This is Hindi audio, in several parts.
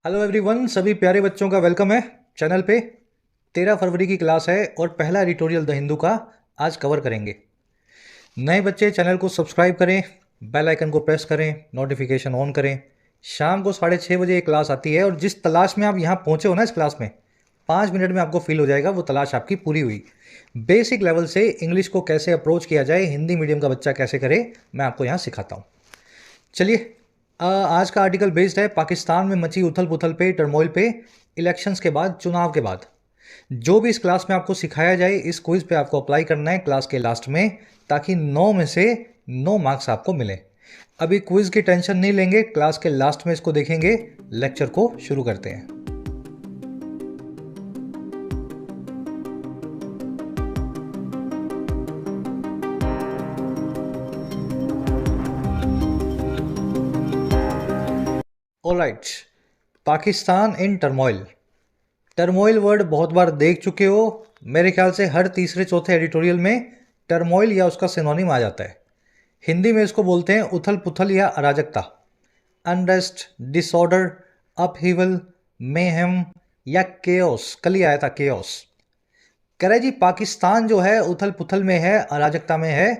हेलो एवरीवन, सभी प्यारे बच्चों का वेलकम है चैनल पे। 13 फरवरी की क्लास है और पहला एडिटोरियल द हिंदू का आज कवर करेंगे। नए बच्चे चैनल को सब्सक्राइब करें, बेल आइकन को प्रेस करें, नोटिफिकेशन ऑन करें। शाम को 6:30 बजे ये क्लास आती है और जिस तलाश में आप यहाँ पहुँचे हो ना इस क्लास में, 5 मिनट में आपको फील हो जाएगा वो तलाश आपकी पूरी हुई। बेसिक लेवल से इंग्लिश को कैसे अप्रोच किया जाए, हिंदी मीडियम का बच्चा कैसे करे, मैं आपको यहाँ सिखाता हूँ। चलिए, आज का आर्टिकल बेस्ड है पाकिस्तान में मची उथल पुथल पे, टर्मोइल पे, इलेक्शंस के बाद, चुनाव के बाद। जो भी इस क्लास में आपको सिखाया जाए इस क्विज पे आपको अप्लाई करना है क्लास के लास्ट में, ताकि 9 में से 9 मार्क्स आपको मिले। अभी क्विज की टेंशन नहीं लेंगे, क्लास के लास्ट में इसको देखेंगे। लेक्चर को शुरू करते हैं। ऑलराइट, पाकिस्तान इन टर्मोइल। टर्मोइल वर्ड बहुत बार देख चुके हो, मेरे ख्याल से हर तीसरे चौथे एडिटोरियल में टर्मोइल या उसका सिनोनिम आ जाता है। हिंदी में इसको बोलते हैं उथल पुथल या अराजकता, अनरेस्ट, डिसऑर्डर, अपहीवल, मेहम या केओस। कल ही आया था केओस। कह रहे जी पाकिस्तान जो है उथल पुथल में है, अराजकता में है,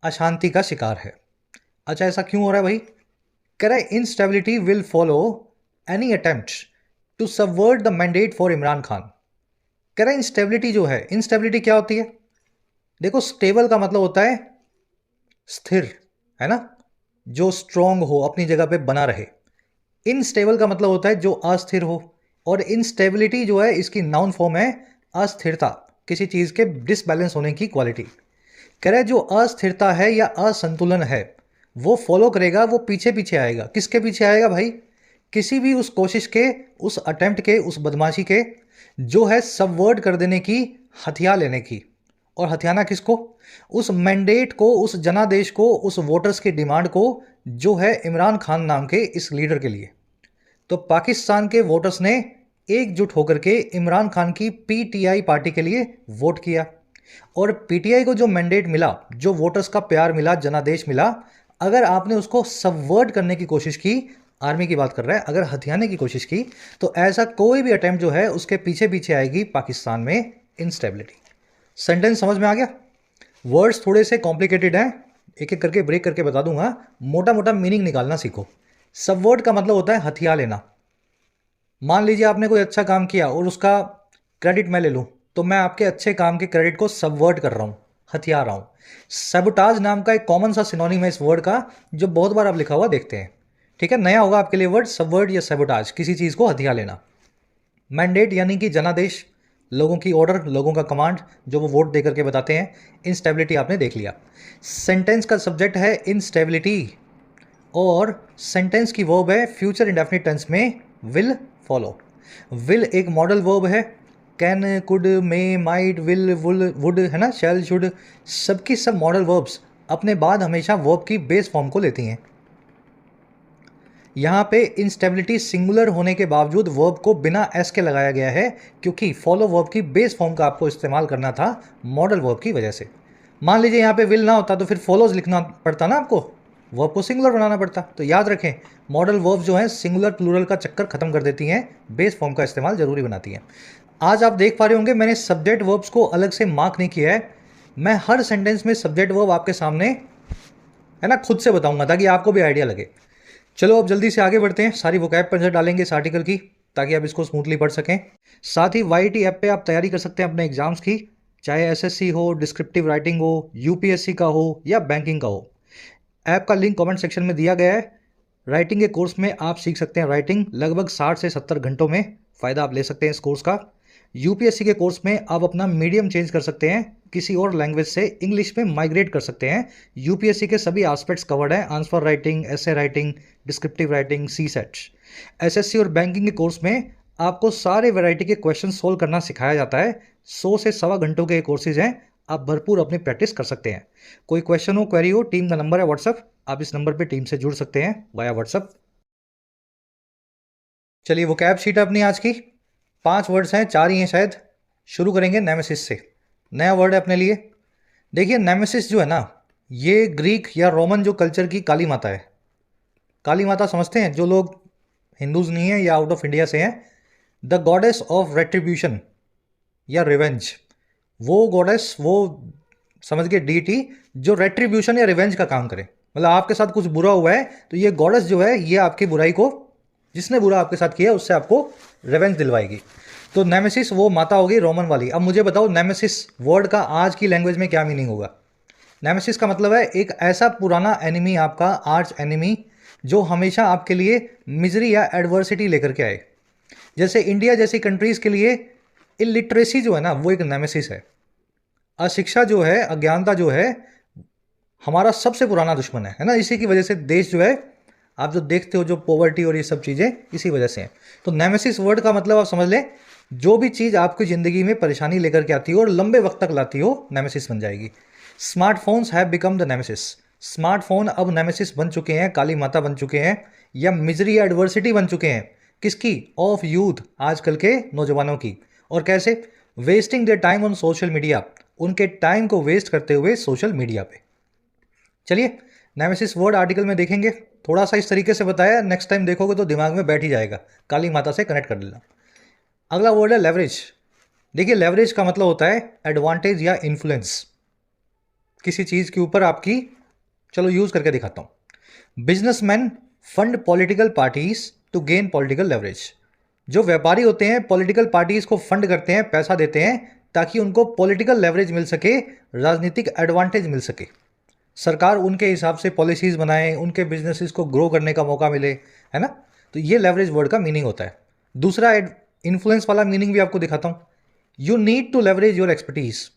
अशांति का शिकार है। अच्छा, ऐसा क्यों हो रहा है भाई? कह रहे instability will follow any attempt to subvert the mandate for Imran Khan. कह रहे इंस्टेबिलिटी जो है, इंस्टेबिलिटी क्या होती है? देखो, स्टेबल का मतलब होता है स्थिर, है ना, जो स्ट्रांग हो, अपनी जगह पे बना रहे। इनस्टेबल का मतलब होता है जो अस्थिर हो। और इंस्टेबिलिटी जो है इसकी नाउन फॉर्म है अस्थिरता, किसी चीज के डिसबैलेंस होने की क्वालिटी। कह रहे जो अस्थिरता है या असंतुलन है वो फॉलो करेगा, वो पीछे पीछे आएगा। किसके पीछे आएगा भाई? किसी भी उस कोशिश के, उस अटेम्प्ट के, उस बदमाशी के जो है सबवर्ट कर देने की, हथिया लेने की। और हथियाना किसको? उस मैंडेट को, उस जनादेश को, उस वोटर्स की डिमांड को जो है इमरान खान नाम के इस लीडर के लिए। तो पाकिस्तान के वोटर्स ने एकजुट होकर के इमरान खान की पीटीआई पार्टी के लिए वोट किया। और पीटीआई को जो मैंडेट मिला, जो वोटर्स का प्यार मिला, जनादेश मिला, अगर आपने उसको सबवर्ट करने की कोशिश की, आर्मी की बात कर रहा है, अगर हथियाने की कोशिश की, तो ऐसा कोई भी अटेम्प्ट जो है उसके पीछे पीछे आएगी पाकिस्तान में इंस्टेबिलिटी। सेंटेंस समझ में आ गया? वर्ड्स थोड़े से कॉम्प्लिकेटेड हैं, एक एक करके ब्रेक करके बता दूंगा, मोटा मोटा मीनिंग निकालना सीखो। सबवर्ट का मतलब होता है हथिया लेना। मान लीजिए आपने कोई अच्छा काम किया और उसका क्रेडिट मैं ले लूं, तो मैं आपके अच्छे काम के क्रेडिट को सबवर्ट कर रहा हूं, हथिया रहा हूं। सबटाज नाम का एक कॉमन सा सिनोनिम है इस वर्ड का, जो बहुत बार आप लिखा हुआ देखते हैं। ठीक है, नया होगा आपके लिए वर्ड सबवर्ट या सबटाज, किसी चीज को हथिया लेना। मैंडेट यानी कि जनादेश, लोगों की ऑर्डर, लोगों का कमांड जो वो वोट देकर के बताते हैं। इंस्टेबिलिटी आपने देख लिया। सेंटेंस का सब्जेक्ट है इंस्टेबिलिटी और सेंटेंस की वर्ब है फ्यूचर इंडेफिनिट टेंस में विल फॉलो। विल एक मॉडल वर्ब है। Can, could, may, might, will, would, है ना, शैल, शुड, सबकी सब मॉडल वर्ब्स अपने बाद हमेशा वर्ब की बेस फॉर्म को लेती हैं। यहाँ पे इंस्टेबिलिटी सिंगुलर होने के बावजूद वर्ब को बिना एस के लगाया गया है, क्योंकि फॉलो वर्ब की बेस फॉर्म का आपको इस्तेमाल करना था मॉडल वर्ब की वजह से। मान लीजिए यहाँ पे विल ना होता तो फिर फॉलोज लिखना पड़ता ना आपको, वर्ब को सिंगुलर बनाना पड़ता। तो याद रखें, मॉडल वर्ब जो है सिंगुलर प्लूरल का चक्कर खत्म कर देती हैं, बेस फॉर्म का इस्तेमाल जरूरी बनाती हैं। आज आप देख पा रहे होंगे मैंने सब्जेक्ट वर्ब्स को अलग से मार्क नहीं किया है। मैं हर सेंटेंस में सब्जेक्ट वर्ब आपके सामने, है ना, खुद से बताऊंगा ताकि आपको भी आइडिया लगे। चलो अब जल्दी से आगे बढ़ते हैं, सारी वोकैब पर नजर डालेंगे इस आर्टिकल की, ताकि आप इसको स्मूथली पढ़ सकें। साथ ही वाईटी ऐप पे आप तैयारी कर सकते हैं अपने एग्जाम्स की, चाहे एसएससी हो, डिस्क्रिप्टिव राइटिंग हो, यूपीएससी का हो या बैंकिंग का हो। ऐप का लिंक कमेंट सेक्शन में दिया गया है। राइटिंग के कोर्स में आप सीख सकते हैं राइटिंग, लगभग 60 से 70 घंटों में फ़ायदा आप ले सकते हैं इस कोर्स का। यूपीएससी के कोर्स में आप अपना मीडियम चेंज कर सकते हैं, किसी और लैंग्वेज से इंग्लिश में माइग्रेट कर सकते हैं। यूपीएससी के सभी एस्पेक्ट्स कवर्ड हैं, answer writing, essay writing, descriptive writing, C SAT. SSC और बैंकिंग के कोर्स में आपको सारे वैरायटी के क्वेश्चन सोल्व करना सिखाया जाता है। 100 से 1.25 घंटों के कोर्सेज हैं, आप भरपूर अपनी प्रैक्टिस कर सकते हैं। कोई क्वेश्चन हो, क्वेरी हो, टीम का नंबर है व्हाट्सअप, आप इस नंबर पे टीम से जुड़ सकते हैं वाया व्हाट्सअप। चलिए वोकैब शीट अपनी आज की 5 वर्ड्स हैं, 4 ही हैं शायद। शुरू करेंगे नेमेसिस से। नया वर्ड है अपने लिए। देखिए नेमेसिस जो है ना, ये ग्रीक या रोमन जो कल्चर की काली माता है। काली माता समझते हैं जो लोग हिंदूज नहीं है या आउट ऑफ इंडिया से हैं। द गॉडेस ऑफ रेट्रीब्यूशन या रिवेंज, वो गॉडेस, वो समझ गए डीटी जो रेट्रीब्यूशन या रिवेंज का काम करे। मतलब आपके साथ कुछ बुरा हुआ है तो ये गॉडेस जो है ये आपकी बुराई को, जिसने बुरा आपके साथ किया उससे आपको रिवेंज दिलवाएगी। तो नेमेसिस वो माता होगी रोमन वाली। अब मुझे बताओ नेमेसिस वर्ड का आज की लैंग्वेज में क्या मीनिंग होगा। नेमेसिस का मतलब है एक ऐसा पुराना एनिमी, आपका आर्च एनिमी, जो हमेशा आपके लिए मिजरी या एडवर्सिटी लेकर के आए। जैसे इंडिया जैसी कंट्रीज के लिए इलिटरेसी जो है ना वो एक नेमेसिस है। अशिक्षा जो है, अज्ञानता जो है, हमारा सबसे पुराना दुश्मन है ना। इसी की वजह से देश जो है, आप जो देखते हो जो पॉवर्टी और ये सब चीज़ें इसी वजह से हैं। तो नेमेसिस वर्ड का मतलब आप समझ लें, जो भी चीज़ आपकी ज़िंदगी में परेशानी लेकर के आती हो और लंबे वक्त तक लाती हो, नेमेसिस बन जाएगी। Smartphones have become the nemesis. Smartphone अब नेमेसिस बन चुके हैं, काली माता बन चुके हैं, या मिजरी एडवर्सिटी बन चुके हैं। किसकी? ऑफ यूथ, आजकल के नौजवानों की। और कैसे? Wasting their time on social media, उनके टाइम को वेस्ट करते हुए सोशल मीडिया पे। चलिए नेमेसिस वर्ड आर्टिकल में देखेंगे, थोड़ा सा इस तरीके से बताया, नेक्स्ट टाइम देखोगे तो दिमाग में बैठ ही जाएगा, काली माता से कनेक्ट कर लेना। अगला वर्ड है लेवरेज। देखिए लेवरेज का मतलब होता है एडवांटेज या इन्फ्लुएंस, किसी चीज़ के ऊपर आपकी। चलो यूज़ करके दिखाता हूँ। Businessmen fund political parties to gain political leverage. जो व्यापारी होते हैं पॉलिटिकल पार्टीज को फंड करते हैं, पैसा देते हैं ताकि उनको पॉलिटिकल लेवरेज मिल सके, राजनीतिक एडवांटेज मिल सके। सरकार उनके हिसाब से पॉलिसीज़ बनाए, उनके बिजनेसेस को ग्रो करने का मौका मिले, है ना। तो ये लेवरेज वर्ड का मीनिंग होता है। दूसरा इन्फ्लुएंस वाला मीनिंग भी आपको दिखाता हूँ। You need to leverage your expertise.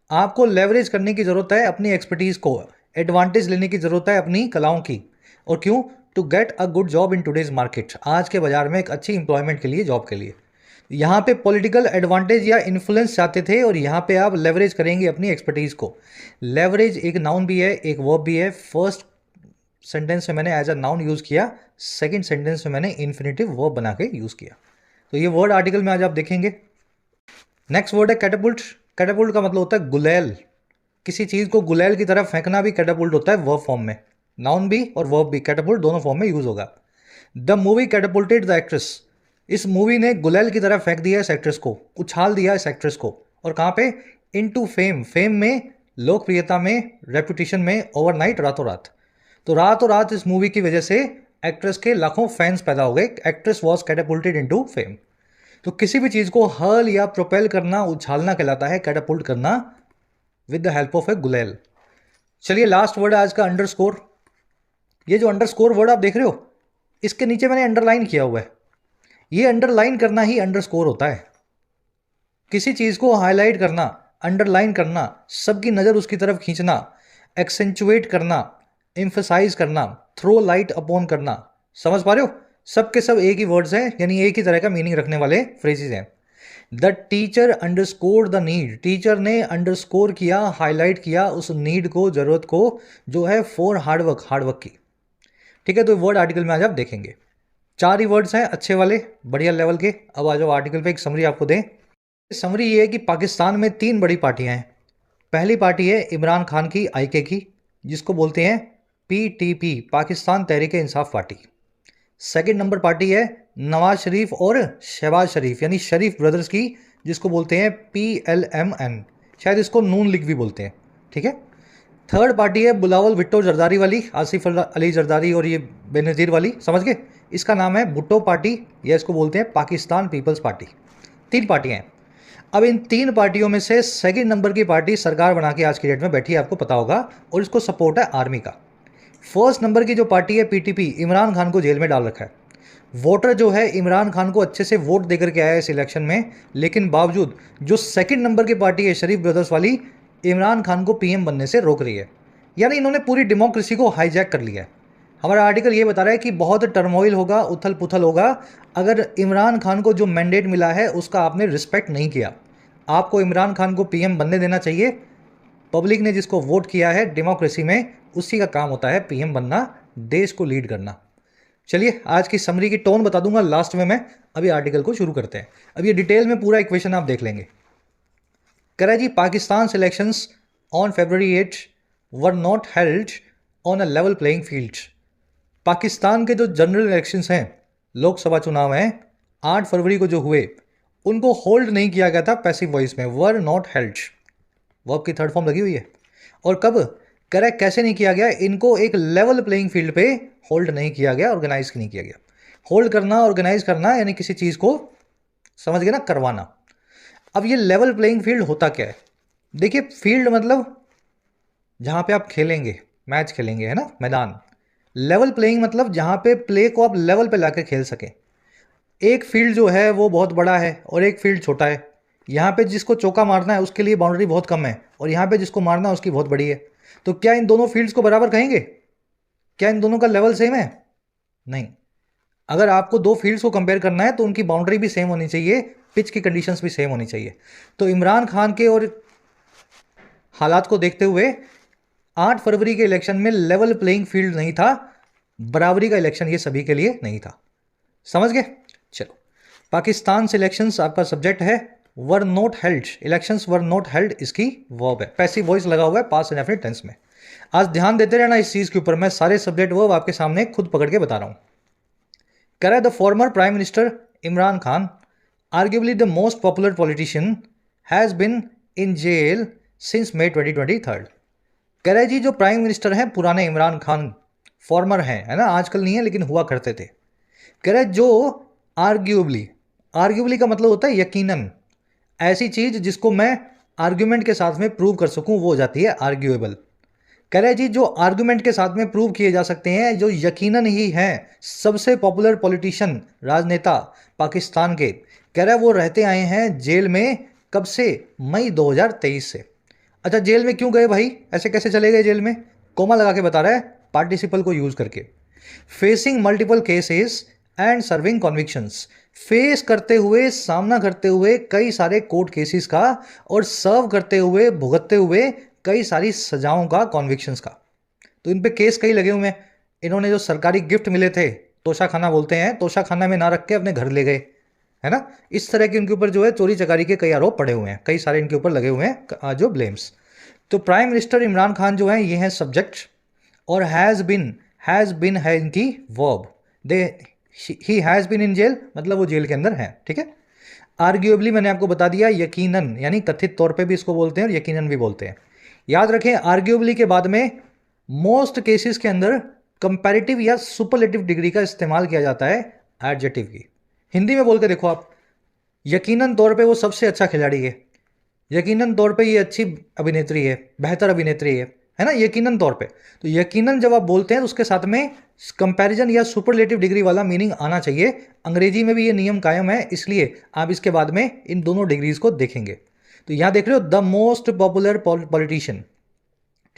आपको लेवरेज करने की ज़रूरत है अपनी एक्सपर्टीज को, एडवांटेज लेने की ज़रूरत है अपनी कलाओं की। और क्यों? To get a good job in today's market, आज के बाजार में एक अच्छी इंप्लॉयमेंट के लिए, जॉब के लिए। यहाँ पे पॉलिटिकल एडवांटेज या इन्फ्लुएंस चाहते थे और यहाँ पे आप लेवरेज करेंगे अपनी एक्सपर्टीज़ को। लेवरेज एक नाउन भी है, एक वर्ब भी है। फर्स्ट सेंटेंस में मैंने एज अ नाउन यूज़ किया, सेकंड सेंटेंस में मैंने इन्फिनेटिव वर्ब बना के यूज़ किया। तो ये वर्ड आर्टिकल में आज आप देखेंगे। नेक्स्ट वर्ड है कैटापुल्ट। कैटापुल्ट का मतलब होता है गुलेल। किसी चीज़ को गुलेल की तरफ फेंकना भी कैटापुल्ट होता है, वर्ब फॉर्म में। नाउन भी और वर्ब भी, कैटापुल्ट दोनों फॉर्म में यूज़ होगा। The movie catapulted the actress. इस मूवी ने गुलेल की तरफ फेंक दिया इस एक्ट्रेस को, उछाल दिया इस एक्ट्रेस को। और कहाँ पे? इनटू फेम, फेम में, लोकप्रियता में, रेपुटेशन में, ओवरनाइट, रातों रात। तो रातों रात इस मूवी की वजह से एक्ट्रेस के लाखों फैंस पैदा हो गए। Actress was catapulted into fame. तो किसी भी चीज़ को हर्ल या प्रोपेल करना, उछालना कहलाता है कैटापुल्ट करना, विद द हेल्प ऑफ ए गुलेल। चलिए लास्ट वर्ड है आज का, अंडरस्कोर। ये जो अंडरस्कोर वर्ड आप देख रहे हो, इसके नीचे मैंने अंडरलाइन किया हुआ है। ये अंडरलाइन करना ही अंडरस्कोर होता है। किसी चीज़ को हाईलाइट करना, अंडरलाइन करना, सबकी नज़र उसकी तरफ खींचना, एक्सेंचुएट करना, एम्फसाइज करना, थ्रो लाइट अपॉन करना। समझ पा रहे हो? सब के सब एक ही वर्ड्स हैं, यानी एक ही तरह का मीनिंग रखने वाले फ्रेजेस हैं। The teacher underscore the need. Teacher ने अंडरस्कोर किया, हाईलाइट किया उस नीड को, ज़रूरत को, जो है फॉर हार्डवर्क, हार्डवर्क की। ठीक है, तो वर्ड आर्टिकल में आज आप देखेंगे। 4 ही वर्ड्स हैं अच्छे वाले, बढ़िया लेवल के। अब आ जाओ आर्टिकल पे, एक समरी आपको दें। समरी ये है कि पाकिस्तान में 3 बड़ी पार्टियां हैं। पहली पार्टी है इमरान खान की, आईके की, जिसको बोलते हैं PTP, Pakistan Tehreek Insaf party. Second number party है नवाज शरीफ और शहबाज शरीफ, यानी शरीफ ब्रदर्स की, जिसको बोलते हैं PLMN, शायद इसको नून लीग भी बोलते हैं। ठीक है। थर्ड पार्टी है बुलावल भुट्टो जरदारी वाली, आसिफ अली जरदारी और ये बेनज़ीर वाली, समझ गए। इसका नाम है भुट्टो पार्टी, या इसको बोलते हैं पाकिस्तान पीपल्स पार्टी। 3 पार्टियां हैं। अब इन 3 पार्टियों में से सेकंड नंबर की पार्टी सरकार बना के आज की डेट में बैठी है, आपको पता होगा, और इसको सपोर्ट है आर्मी का। फर्स्ट नंबर की जो पार्टी है PTP, इमरान खान को जेल में डाल रखा है। वोटर जो है इमरान खान को अच्छे से वोट देकर के आया है इस इलेक्शन में, लेकिन बावजूद जो सेकंड नंबर की पार्टी है शरीफ ब्रदर्स वाली, इमरान खान को PM बनने से रोक रही है। यानी इन्होंने पूरी डेमोक्रेसी को हाईजैक कर लिया है। हमारा आर्टिकल ये बता रहा है कि बहुत टर्मोइल होगा, उथल पुथल होगा, अगर इमरान खान को जो मैंडेट मिला है उसका आपने रिस्पेक्ट नहीं किया। आपको इमरान खान को PM बनने देना चाहिए। पब्लिक ने जिसको वोट किया है डेमोक्रेसी में, उसी का काम होता है PM बनना, देश को लीड करना। चलिए आज की समरी की टोन बता दूंगा लास्ट में मैं। अभी आर्टिकल को शुरू करते हैं। अब ये डिटेल में पूरा इक्वेशन आप देख लेंगे। कह रहा है जी, Pakistan elections on February 8 were not held on a level playing field. Pakistan के जो जनरल इलेक्शंस हैं लोकसभा चुनाव हैं 8 फरवरी को जो हुए उनको होल्ड नहीं किया गया था पैसिव वॉइस में, वर नॉट हेल्ड, वर्ब की थर्ड फॉर्म लगी हुई है। और कब, करेक्ट, कैसे नहीं किया गया, इनको एक लेवल प्लेइंग फील्ड पे होल्ड नहीं किया गया, ऑर्गेनाइज नहीं किया गया। होल्ड करना, ऑर्गेनाइज करना यानी किसी चीज़ को, समझ गए ना, करवाना। अब ये लेवल प्लेइंग फील्ड होता क्या है, देखिए फील्ड मतलब जहाँ पे आप खेलेंगे, मैच खेलेंगे, है ना, मैदान। लेवल प्लेइंग मतलब जहाँ पे प्ले को आप लेवल पे लाकर खेल सकें। एक फील्ड जो है वो बहुत बड़ा है और एक फील्ड छोटा है। यहाँ पे जिसको चौका मारना है उसके लिए बाउंड्री बहुत कम है और यहाँ पे जिसको मारना है उसकी बहुत बड़ी है। तो क्या इन दोनों फील्ड्स को बराबर कहेंगे? क्या इन दोनों का लेवल सेम है? नहीं। अगर आपको दो फील्ड्स को कंपेयर करना है तो उनकी बाउंड्री भी सेम होनी चाहिए, पिच की कंडीशंस भी सेम होनी चाहिए। तो इमरान खान के और हालात को देखते हुए 8 फरवरी के इलेक्शन में लेवल प्लेइंग फील्ड नहीं था, बराबरी का इलेक्शन ये सभी के लिए नहीं था। समझ गए? चलो, पाकिस्तान से इलेक्शंस आपका सब्जेक्ट है, वर not held, elections were not held इसकी वर्ब है, पैसिव वॉइस लगा हुआ है पास्ट इंडेफिनिट टेंस में। आज ध्यान देते रहना इस चीज के ऊपर, मैं सारे सब्जेक्ट वर्ब आपके सामने खुद पकड़ के बता रहा हूं। कह रहा है the former prime minister Imran Khan, arguably the most popular politician, has been in jail since May 2023। कह रहे जी जो प्राइम मिनिस्टर हैं पुराने इमरान खान, फॉर्मर हैं, है ना, आजकल नहीं है लेकिन हुआ करते थे। कह रहे जो आर्ग्यूबली, आर्ग्यूबली का मतलब होता है यकीनन, ऐसी चीज जिसको मैं आर्ग्यूमेंट के साथ में प्रूव कर सकूं वो हो जाती है आर्ग्यूएबल। कह रहे जी जो आर्ग्यूमेंट के साथ में प्रूव किए जा सकते हैं, जो यकीनन ही हैं सबसे पॉपुलर पॉलिटिशियन, राजनेता पाकिस्तान के, कह रहे वो रहते आए हैं जेल में, कब से, मई 2023 से। अच्छा जेल में क्यों गए भाई, ऐसे कैसे चले गए जेल में? कोमा लगा के बता रहा है पार्टिसिपल को यूज करके। Facing multiple cases and serving convictions, face करते हुए, सामना करते हुए कई सारे कोर्ट केसेस का और सर्व करते हुए, भुगतते हुए कई सारी सजाओं का, कॉन्विक्शंस का। तो इन पे केस कई लगे हुए हैं। इन्होंने जो सरकारी गिफ्ट मिले थे, तोशा खाना बोलते हैं, तोशा खाना में ना रख के अपने घर ले गए, है ना, इस तरह के इनके ऊपर जो है चोरी चकारी के कई आरोप पड़े हुए हैं, कई सारे इनके ऊपर लगे हुए हैं जो ब्लेम्स। तो प्राइम मिनिस्टर इमरान खान जो है ये है सब्जेक्ट, और हैज़ बिन है इनकी verb. They he has been in jail मतलब वो जेल के अंदर है, ठीक है। आर्ग्यूएबली मैंने आपको बता दिया, यकीनन यानी कथित तौर पे भी इसको बोलते हैं और यकीनन भी बोलते हैं। याद रखें आर्ग्यूएबली के बाद में मोस्ट केसेस के अंदर कंपैरेटिव या सुपरलेटिव डिग्री का इस्तेमाल किया जाता है एडजेक्टिव की। हिंदी में बोल के देखो आप, यकीनन तौर पे वो सबसे अच्छा खिलाड़ी है, यकीनन तौर पे ये अच्छी अभिनेत्री है, बेहतर अभिनेत्री है ना, यकीनन तौर पे। तो यकीनन जब आप बोलते हैं तो उसके साथ में कंपैरिजन या सुपरलेटिव डिग्री वाला मीनिंग आना चाहिए। अंग्रेजी में भी ये नियम कायम है, इसलिए आप इसके बाद में इन दोनों डिग्रीज को देखेंगे। तो यहां देख रहे हो द मोस्ट पॉपुलर पॉलिटिशियन,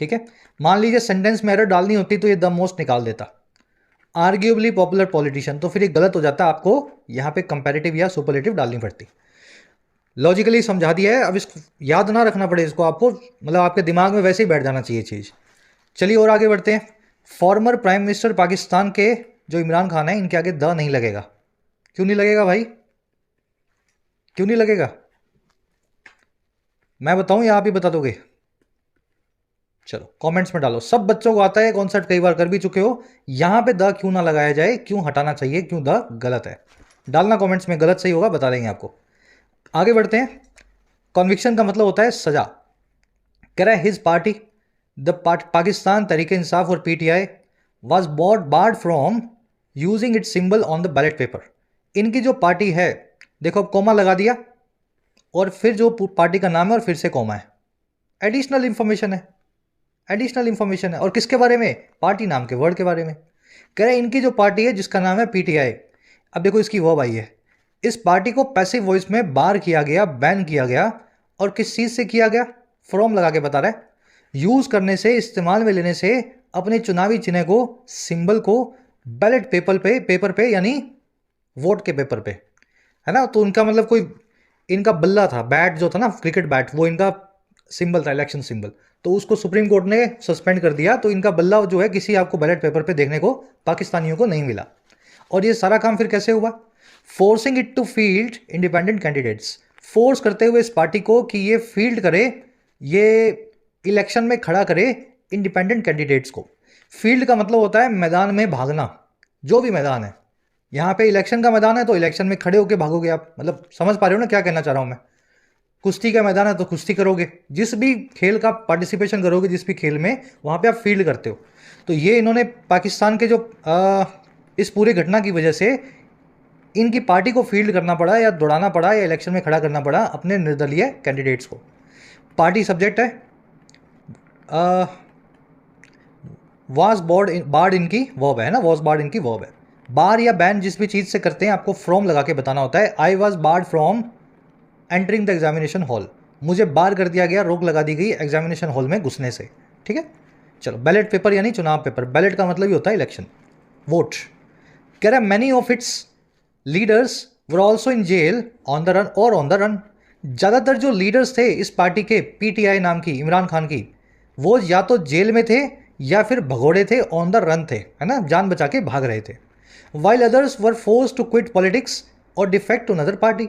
ठीक है। मान लीजिए सेंटेंस में एरर डालनी होती तो ये द मोस्ट निकाल देता, आर्ग्यूबली पॉपुलर पॉलिटिशियन, तो फिर ये गलत हो जाता, आपको यहां पे कंपैरेटिव या सुपरलेटिव डालनी पड़ती। लॉजिकली समझा दिया है, अब इसको याद ना रखना पड़े, इसको आपको मतलब आपके दिमाग में वैसे ही बैठ जाना चाहिए चीज़। चलिए और आगे बढ़ते हैं। फॉर्मर प्राइम मिनिस्टर पाकिस्तान के जो इमरान खान है, इनके आगे द नहीं लगेगा। क्यों नहीं लगेगा भाई, क्यों नहीं लगेगा? मैं बताऊं या आप ही बता दोगे? चलो कमेंट्स में डालो, सब बच्चों को आता है, कॉन्सेप्ट कई बार कर भी चुके हो। यहां पे द क्यों ना लगाया जाए, क्यों हटाना चाहिए, क्यों द गलत है, डालना कमेंट्स में, गलत सही होगा बता देंगे आपको। आगे बढ़ते हैं। कॉन्विक्शन का मतलब होता है सजा। कह रहा है his party the Pakistan Tehreek Insaf और PTI was board from using it symbol on the ballot paper. इनकी जो पार्टी है, देखो अब कोमा लगा दिया और फिर जो पार्टी का नाम है और फिर से कोमा है, एडिशनल इंफॉर्मेशन है, एडिशनल इंफॉर्मेशन है। और किसके बारे में? पार्टी नाम के वर्ड के बारे में। कह रहे हैं इनकी जो पार्टी है जिसका नाम है पीटीआई, अब देखो इसकी वर्ब आई है, इस पार्टी को पैसिव वॉइस में बार किया गया, बैन किया गया, और किस चीज से किया गया? फ्रॉम लगा के बता रहा है, यूज करने से, इस्तेमाल में लेने से अपने चुनावी चिन्ह को, सिंबल को बैलेट पेपर पे यानी वोट के पेपर पे, है ना। तो उनका मतलब कोई इनका बल्ला था, बैट जो था ना, क्रिकेट बैट, वो इनका सिंबल था, इलेक्शन सिंबल, तो उसको सुप्रीम कोर्ट ने सस्पेंड कर दिया। तो इनका बल्ला जो है किसी आपको बैलेट पेपर पे देखने को पाकिस्तानियों को नहीं मिला। और ये सारा काम फिर कैसे हुआ? Forcing it to field independent candidates, force करते हुए इस पार्टी को कि ये फील्ड करे, ये इलेक्शन में खड़ा करे इंडिपेंडेंट कैंडिडेट्स को। फील्ड का मतलब होता है मैदान में भागना, जो भी मैदान है, यहाँ पे इलेक्शन का मैदान है तो इलेक्शन में खड़े होके भागोगे आप, मतलब समझ पा रहे हो ना क्या कहना चाह रहा हूँ मैं। कुश्ती का मैदान है तो कुश्ती करोगे, जिस भी खेल का पार्टिसिपेशन करोगे, जिस भी खेल में, वहाँ पे आप फील्ड करते हो। तो ये इन्होंने पाकिस्तान के जो इस पूरे घटना की वजह से इनकी पार्टी को फील्ड करना पड़ा या दौड़ाना पड़ा या इलेक्शन में खड़ा करना पड़ा अपने निर्दलीय कैंडिडेट्स को। पार्टी सब्जेक्ट है, वाज बार्ड इनकी वर्ब है ना, वॉज बार्ड इनकी वर्ब है। बार या बैन जिस भी चीज़ से करते हैं आपको फ्रॉम लगा के बताना होता है। I was board from entering the examination hall, मुझे बार कर दिया गया, रोक लगा दी गई एग्जामिनेशन हॉल में घुसने से। ठीक है, चलो बैलेट पेपर यानी चुनाव पेपर, बैलेट का मतलब ही होता है इलेक्शन, वोट। कह रहा है many of its leaders were also in jail on the run और ऑन द रन। ज़्यादातर जो लीडर्स थे इस पार्टी के, पीटीआई नाम की, इमरान खान की, वो या तो जेल में थे या फिर भगोड़े थे, ऑन द रन थे, है ना, जान बचा के भाग रहे थे। While others were force to quit politics और डिफेक्ट टू अनदर पार्टी,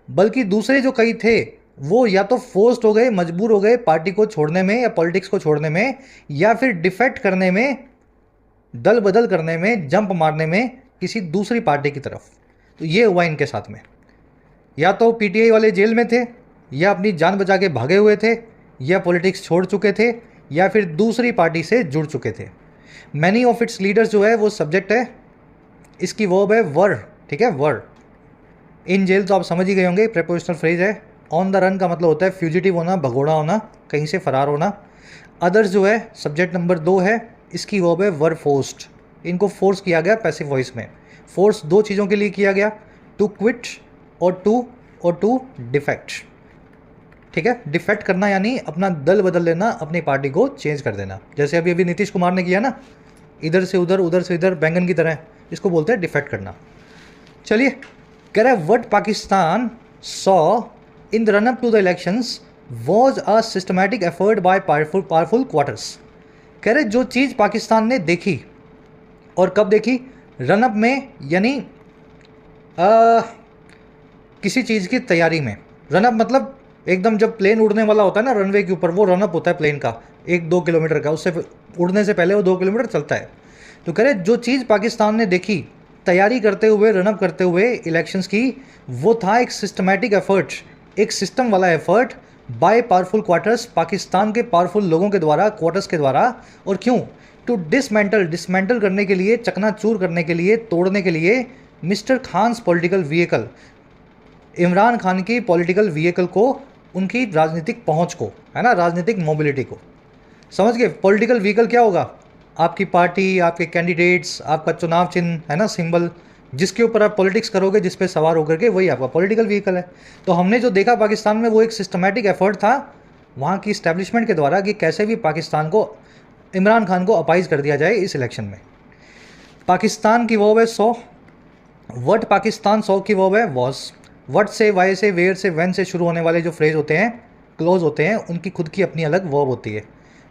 बल्कि दूसरे जो कई थे वो या तो फोर्स्ड हो गए, मजबूर हो गए पार्टी को छोड़ने में या पॉलिटिक्स को छोड़ने में, या फिर डिफेक्ट करने में, दल बदल करने में, जंप मारने में किसी दूसरी पार्टी की तरफ। तो ये हुआ इनके साथ में, या तो पीटीआई वाले जेल में थे, या अपनी जान बचा के भागे हुए थे, या पॉलिटिक्स छोड़ चुके थे, या फिर दूसरी पार्टी से जुड़ चुके थे। मैनी ऑफ इट्स लीडर्स जो है वो सब्जेक्ट है, इसकी वर्ब है वर। ठीक है, वर। इन जेल तो आप समझ ही गए होंगे, प्रेपोजिशनल फ्रेज है। ऑन द रन का मतलब होता है फ्यूजिटिव होना, भगोड़ा होना, कहीं से फरार होना। अदर्स जो है सब्जेक्ट नंबर 2 है, इसकी वर्ब है वर फोर्स्ड, इनको फोर्स किया गया पैसिव वॉइस में। फोर्स दो चीज़ों के लिए किया गया, टू क्विट और टू डिफेक्ट। ठीक है, डिफेक्ट करना यानी अपना दल बदल लेना, अपनी पार्टी को चेंज कर देना, जैसे अभी अभी नीतीश कुमार ने किया ना, इधर से उधर, उधर से इधर, बैंगन की तरह, इसको बोलते हैं डिफेक्ट करना। चलिए, कह रहा है what Pakistan saw in the run up to the elections was a systematic effort by powerful quarters. कह रहे जो चीज़ पाकिस्तान ने देखी, और कब देखी, रन अप में, यानी किसी चीज़ की तैयारी में। रन अप मतलब एकदम जब प्लेन उड़ने वाला होता है ना रनवे के ऊपर, वो रन अप होता है प्लेन का, 1-2 किलोमीटर का, उससे उड़ने से पहले वो 2 किलोमीटर चलता है। तो कह रहे जो चीज़ पाकिस्तान ने देखी तैयारी करते हुए, रनअप करते हुए इलेक्शंस की, वो था एक सिस्टमैटिक एफर्ट, एक सिस्टम वाला effort by powerful quarters, Pakistan के पावरफुल लोगों के द्वारा, क्वार्टर्स के द्वारा। और क्यों, टू डिसमेंटल करने के लिए, चकनाचूर करने के लिए, तोड़ने के लिए mister Khan's political vehicle, Imran Khan की पॉलिटिकल व्हीकल को, उनकी राजनीतिक पहुंच को, है ना, राजनीतिक मोबिलिटी को। समझ गए, पॉलिटिकल व्हीकल क्या होगा, आपकी पार्टी, आपके कैंडिडेट्स, आपका चुनाव चिन्ह, है ना, सिंबल, जिसके ऊपर आप पॉलिटिक्स करोगे, जिस पे सवार होकर के, वही आपका पॉलिटिकल व्हीकल है। तो हमने जो देखा पाकिस्तान में, वो एक सिस्टमैटिक एफर्ट था वहाँ की इस्टेब्लिशमेंट के द्वारा कि कैसे भी पाकिस्तान को, इमरान खान को अपाइज कर दिया जाए इस इलेक्शन में। पाकिस्तान की वर्ब है सॉ, व्हाट पाकिस्तान सॉ की वर्ब है वॉज। व्हाट से, वाई से, वेयर से, व्हेन से शुरू होने वाले जो फ्रेज होते हैं, क्लोज होते हैं, उनकी खुद की अपनी अलग वर्ब होती है।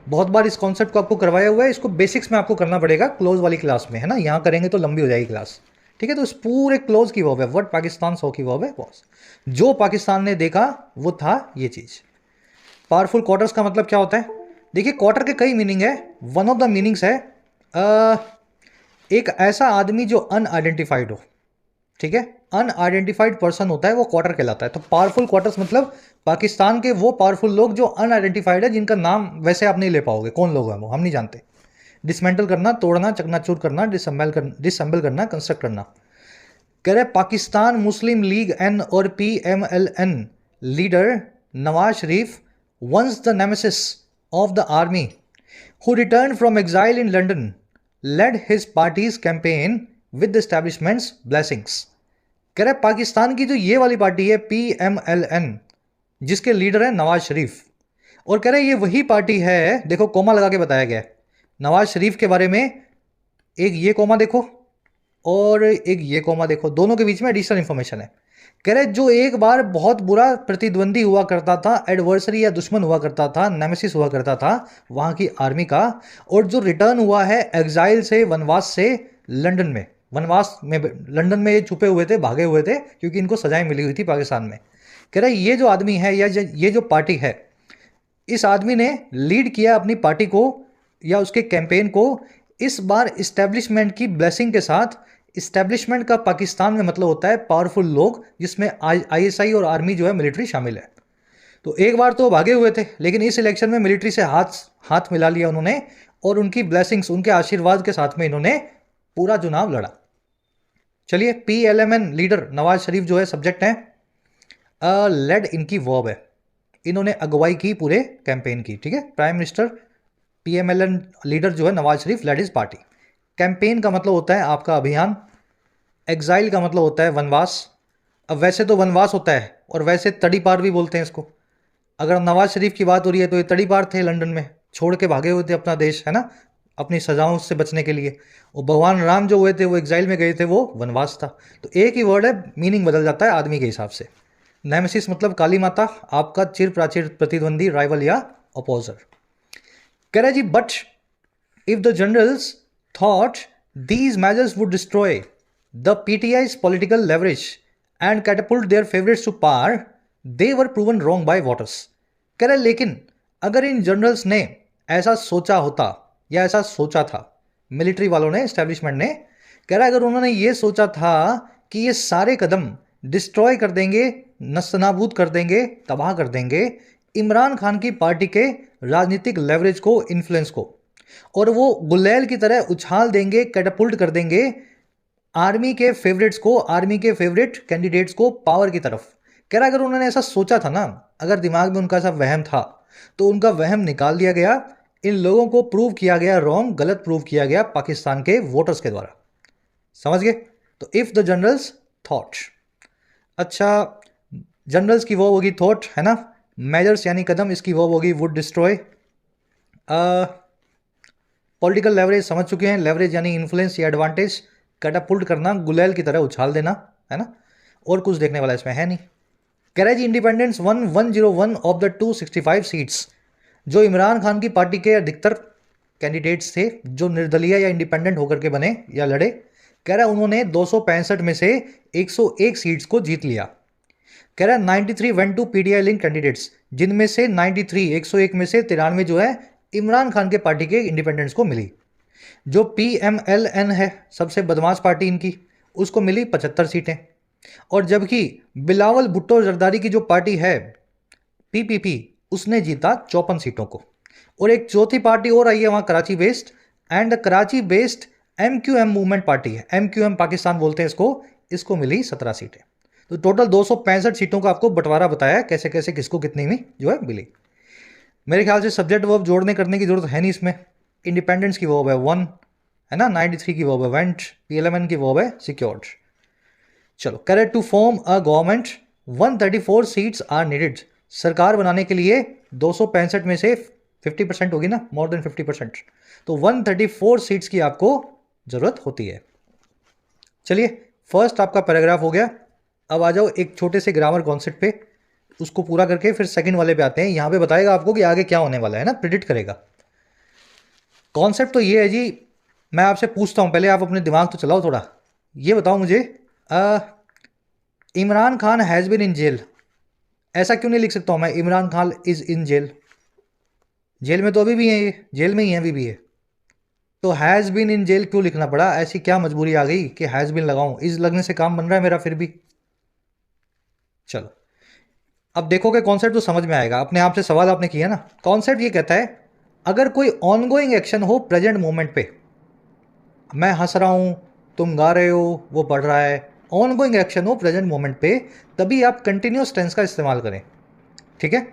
बहुत बार इस कॉन्सेप्ट को आपको करवाया हुआ है, इसको बेसिक्स में आपको करना पड़ेगा क्लोज वाली क्लास में, है ना, यहाँ करेंगे तो लंबी हो जाएगी क्लास। ठीक है, तो इस पूरे क्लोज की वर्ब है, व्हाट पाकिस्तान सॉ की वर्ब है वॉज। जो पाकिस्तान ने देखा वो था ये चीज़। पावरफुल क्वार्टर्स का मतलब क्या होता है, देखिए क्वार्टर के कई मीनिंग है। वन ऑफ द मीनिंग्स है एक ऐसा आदमी जो अनआइडेंटिफाइड हो। ठीक है, अनआइडेंटिफाइड पर्सन होता है वो क्वार्टर कहलाता है। तो पावरफुल क्वार्टर्स मतलब पाकिस्तान के वो पावरफुल लोग जो अनआइडेंटिफाइड है, जिनका नाम वैसे आप नहीं ले पाओगे, कौन लोग हैं वो हम नहीं जानते। डिसमेंटल करना, तोड़ना, चकनाचूर करना, डिसम्बल करना, कंस्ट्रक्ट करना। कह रहे पाकिस्तान मुस्लिम लीग एन और PMLN leader Nawaz Sharif once the nemesis of the army who return from exile in London led his party's campaign with the establishment's blessings. कह रहे पाकिस्तान की जो ये वाली पार्टी है PMLN, जिसके लीडर है नवाज शरीफ, और कह रहे ये वही पार्टी है, देखो कोमा लगा के बताया गया है नवाज शरीफ के बारे में, एक ये कोमा देखो और एक ये कोमा देखो, दोनों के बीच में एडिशनल इंफॉर्मेशन है। कह रहे जो एक बार बहुत बुरा प्रतिद्वंदी हुआ करता था, एडवर्सरी या दुश्मन हुआ करता था, नेमेसिस हुआ करता था वहाँ की आर्मी का, और जो रिटर्न हुआ है एग्जाइल से, वनवास से, लंदन में, वनवास में, लंदन में ये छुपे हुए थे, भागे हुए थे, क्योंकि इनको सजाएं मिली हुई थी पाकिस्तान में। कह रहे ये जो आदमी है या ये जो पार्टी है, इस आदमी ने लीड किया अपनी पार्टी को या उसके कैंपेन को इस बार इस्टेब्लिशमेंट की ब्लेसिंग के साथ, इस्टेब्लिशमेंट का पाकिस्तान में मतलब होता है पावरफुल लोग, जिसमें आईएसआई और आर्मी जो है मिलिट्री शामिल है। तो एक बार तो भागे हुए थे, लेकिन इस इलेक्शन में मिलिट्री से हाथ हाथ मिला लिया उन्होंने, और उनकी ब्लेसिंग्स, उनके आशीर्वाद के साथ में इन्होंने पूरा चुनाव लड़ा। चलिए, PLMN लीडर नवाज शरीफ जो है सब्जेक्ट है, लेड इनकी वर्ब है, इन्होंने अगुवाई की पूरे कैंपेन की। ठीक है, प्राइम मिनिस्टर PMLN लीडर जो है Nawaz Sharif lead is party. Campaign का मतलब होता है आपका अभियान, एग्जाइल का मतलब होता है वनवास। अब वैसे तो वनवास होता है, और वैसे तड़ी पार भी बोलते हैं इसको। अगर नवाज शरीफ की बात हो रही है तो ये तड़ी पार थे, लंदन में छोड़ के भागे हुए थे अपना देश, है ना, अपनी सजाओं से बचने के लिए। और भगवान राम जो हुए थे वो एग्जाइल में गए थे, वो वनवास था। तो एक ही वर्ड है, मीनिंग बदल जाता है आदमी के हिसाब से। नेमेसिस मतलब काली माता, आपका चिर प्राचीर प्रतिद्वंदी, राइवल या अपोजर। कह रहे जी, but if the generals thought these measures would destroy the PTI's political leverage and catapult their favorites to power, they were proven wrong by voters. कह रहे लेकिन अगर इन जनरल्स ने ऐसा सोचा होता, या ऐसा सोचा था मिलिट्री वालों ने, एस्टेब्लिशमेंट ने, कह रहा अगर उन्होंने ये सोचा था कि ये सारे कदम डिस्ट्रॉय कर देंगे, नस्तनाबूद कर देंगे, तबाह कर देंगे इमरान खान की पार्टी के राजनीतिक लेवरेज को, इन्फ्लुएंस को, और वो गुलेल की तरह उछाल देंगे, कैटापुल्ट कर देंगे आर्मी के फेवरेट्स को, आर्मी के फेवरेट कैंडिडेट्स को पावर की तरफ। कह रहा अगर उन्होंने ऐसा सोचा था ना, अगर दिमाग में उनका ऐसा वहम था, तो उनका वहम निकाल दिया गया, इन लोगों को प्रूव किया गया रॉन्ग, गलत प्रूव किया गया पाकिस्तान के वोटर्स के द्वारा। समझ गए? तो इफ द जनरल्स थॉट, अच्छा जनरल्स की वो होगी थॉट, है ना, मेजर्स यानी कदम, इसकी वो होगी वुड डिस्ट्रॉय। पॉलिटिकल लेवरेज समझ चुके हैं, लेवरेज यानी इन्फ्लुएंस या एडवांटेज, कैटापुल्ट करना, गुलेल की तरह उछाल देना, है ना, और कुछ देखने वाला इसमें है नहीं। कह रहे जी, independents won 101 of the 265 seats, जो इमरान खान की पार्टी के अधिकतर कैंडिडेट्स थे जो निर्दलीय या इंडिपेंडेंट होकर के बने या लड़े, कह रहा उन्होंने 265 में से 101 सीट्स को जीत लिया। कह रहा 93 went to PTI link candidates, जिनमें से 93 101 में से 93 जो है इमरान खान के पार्टी के इंडिपेंडेंट्स को मिली। जो PMLN है, सबसे बदमाश पार्टी इनकी, उसको मिली 75 सीटें। और जबकि बिलावल भुट्टो जरदारी की जो पार्टी है PPP, उसने जीता 54 सीटों को। और एक चौथी पार्टी और आई है वहाँ Karachi based, and Karachi based MQM movement party है, MQM पाकिस्तान बोलते हैं इसको मिली 17 सीटें। तो टोटल 265 सीटों का आपको बंटवारा बताया, कैसे कैसे किसको कितनी में जो है मिली। मेरे ख्याल से सब्जेक्ट वर्ब जोड़ने करने की जरूरत है नहीं इसमें। इंडिपेंडेंस की वर्ब है वन, है ना, 93 की वर्ब है वेंट, PLMN की वर्ब है सिक्योर्ड। चलो, correct to form a government 134 seats are needed, सरकार बनाने के लिए 265 में से 50% होगी ना, मोर देन 50%, तो 134 सीट्स की आपको जरूरत होती है। चलिए, फर्स्ट आपका पैराग्राफ हो गया। अब आ जाओ एक छोटे से ग्रामर कॉन्सेप्ट पे, उसको पूरा करके फिर सेकंड वाले पे आते हैं। यहां पे बताएगा आपको कि आगे क्या होने वाला है ना, प्रिडिक्ट करेगा। कॉन्सेप्ट तो ये है जी, मैं आपसे पूछता हूं, पहले आप अपने दिमाग तो चलाओ थोड़ा। ये बताओ मुझे, Imran Khan has been in jail, ऐसा क्यों नहीं लिख सकता हूं मैं, Imran Khan is in jail? Jail में तो अभी भी है, ये जेल में ही है, अभी भी है। तो हैज़ बीन इन जेल क्यों लिखना पड़ा? ऐसी क्या मजबूरी आ गई कि हैज़ बीन लगाऊं? इज लगने से काम बन रहा है मेरा फिर भी। चलो, अब देखोगे कॉन्सेप्ट तो समझ में आएगा। अपने आप से सवाल आपने किया ना। कॉन्सेप्ट ये कहता है, अगर कोई ऑनगोइंग एक्शन हो प्रेजेंट मोमेंट पे, मैं हंस रहा हूं, तुम गा रहे हो, वो पढ़ रहा है, ऑनगोइंग एक्शन हो प्रेजेंट मोमेंट पे, तभी आप कंटिन्यूस टेंस का इस्तेमाल करें। ठीक है,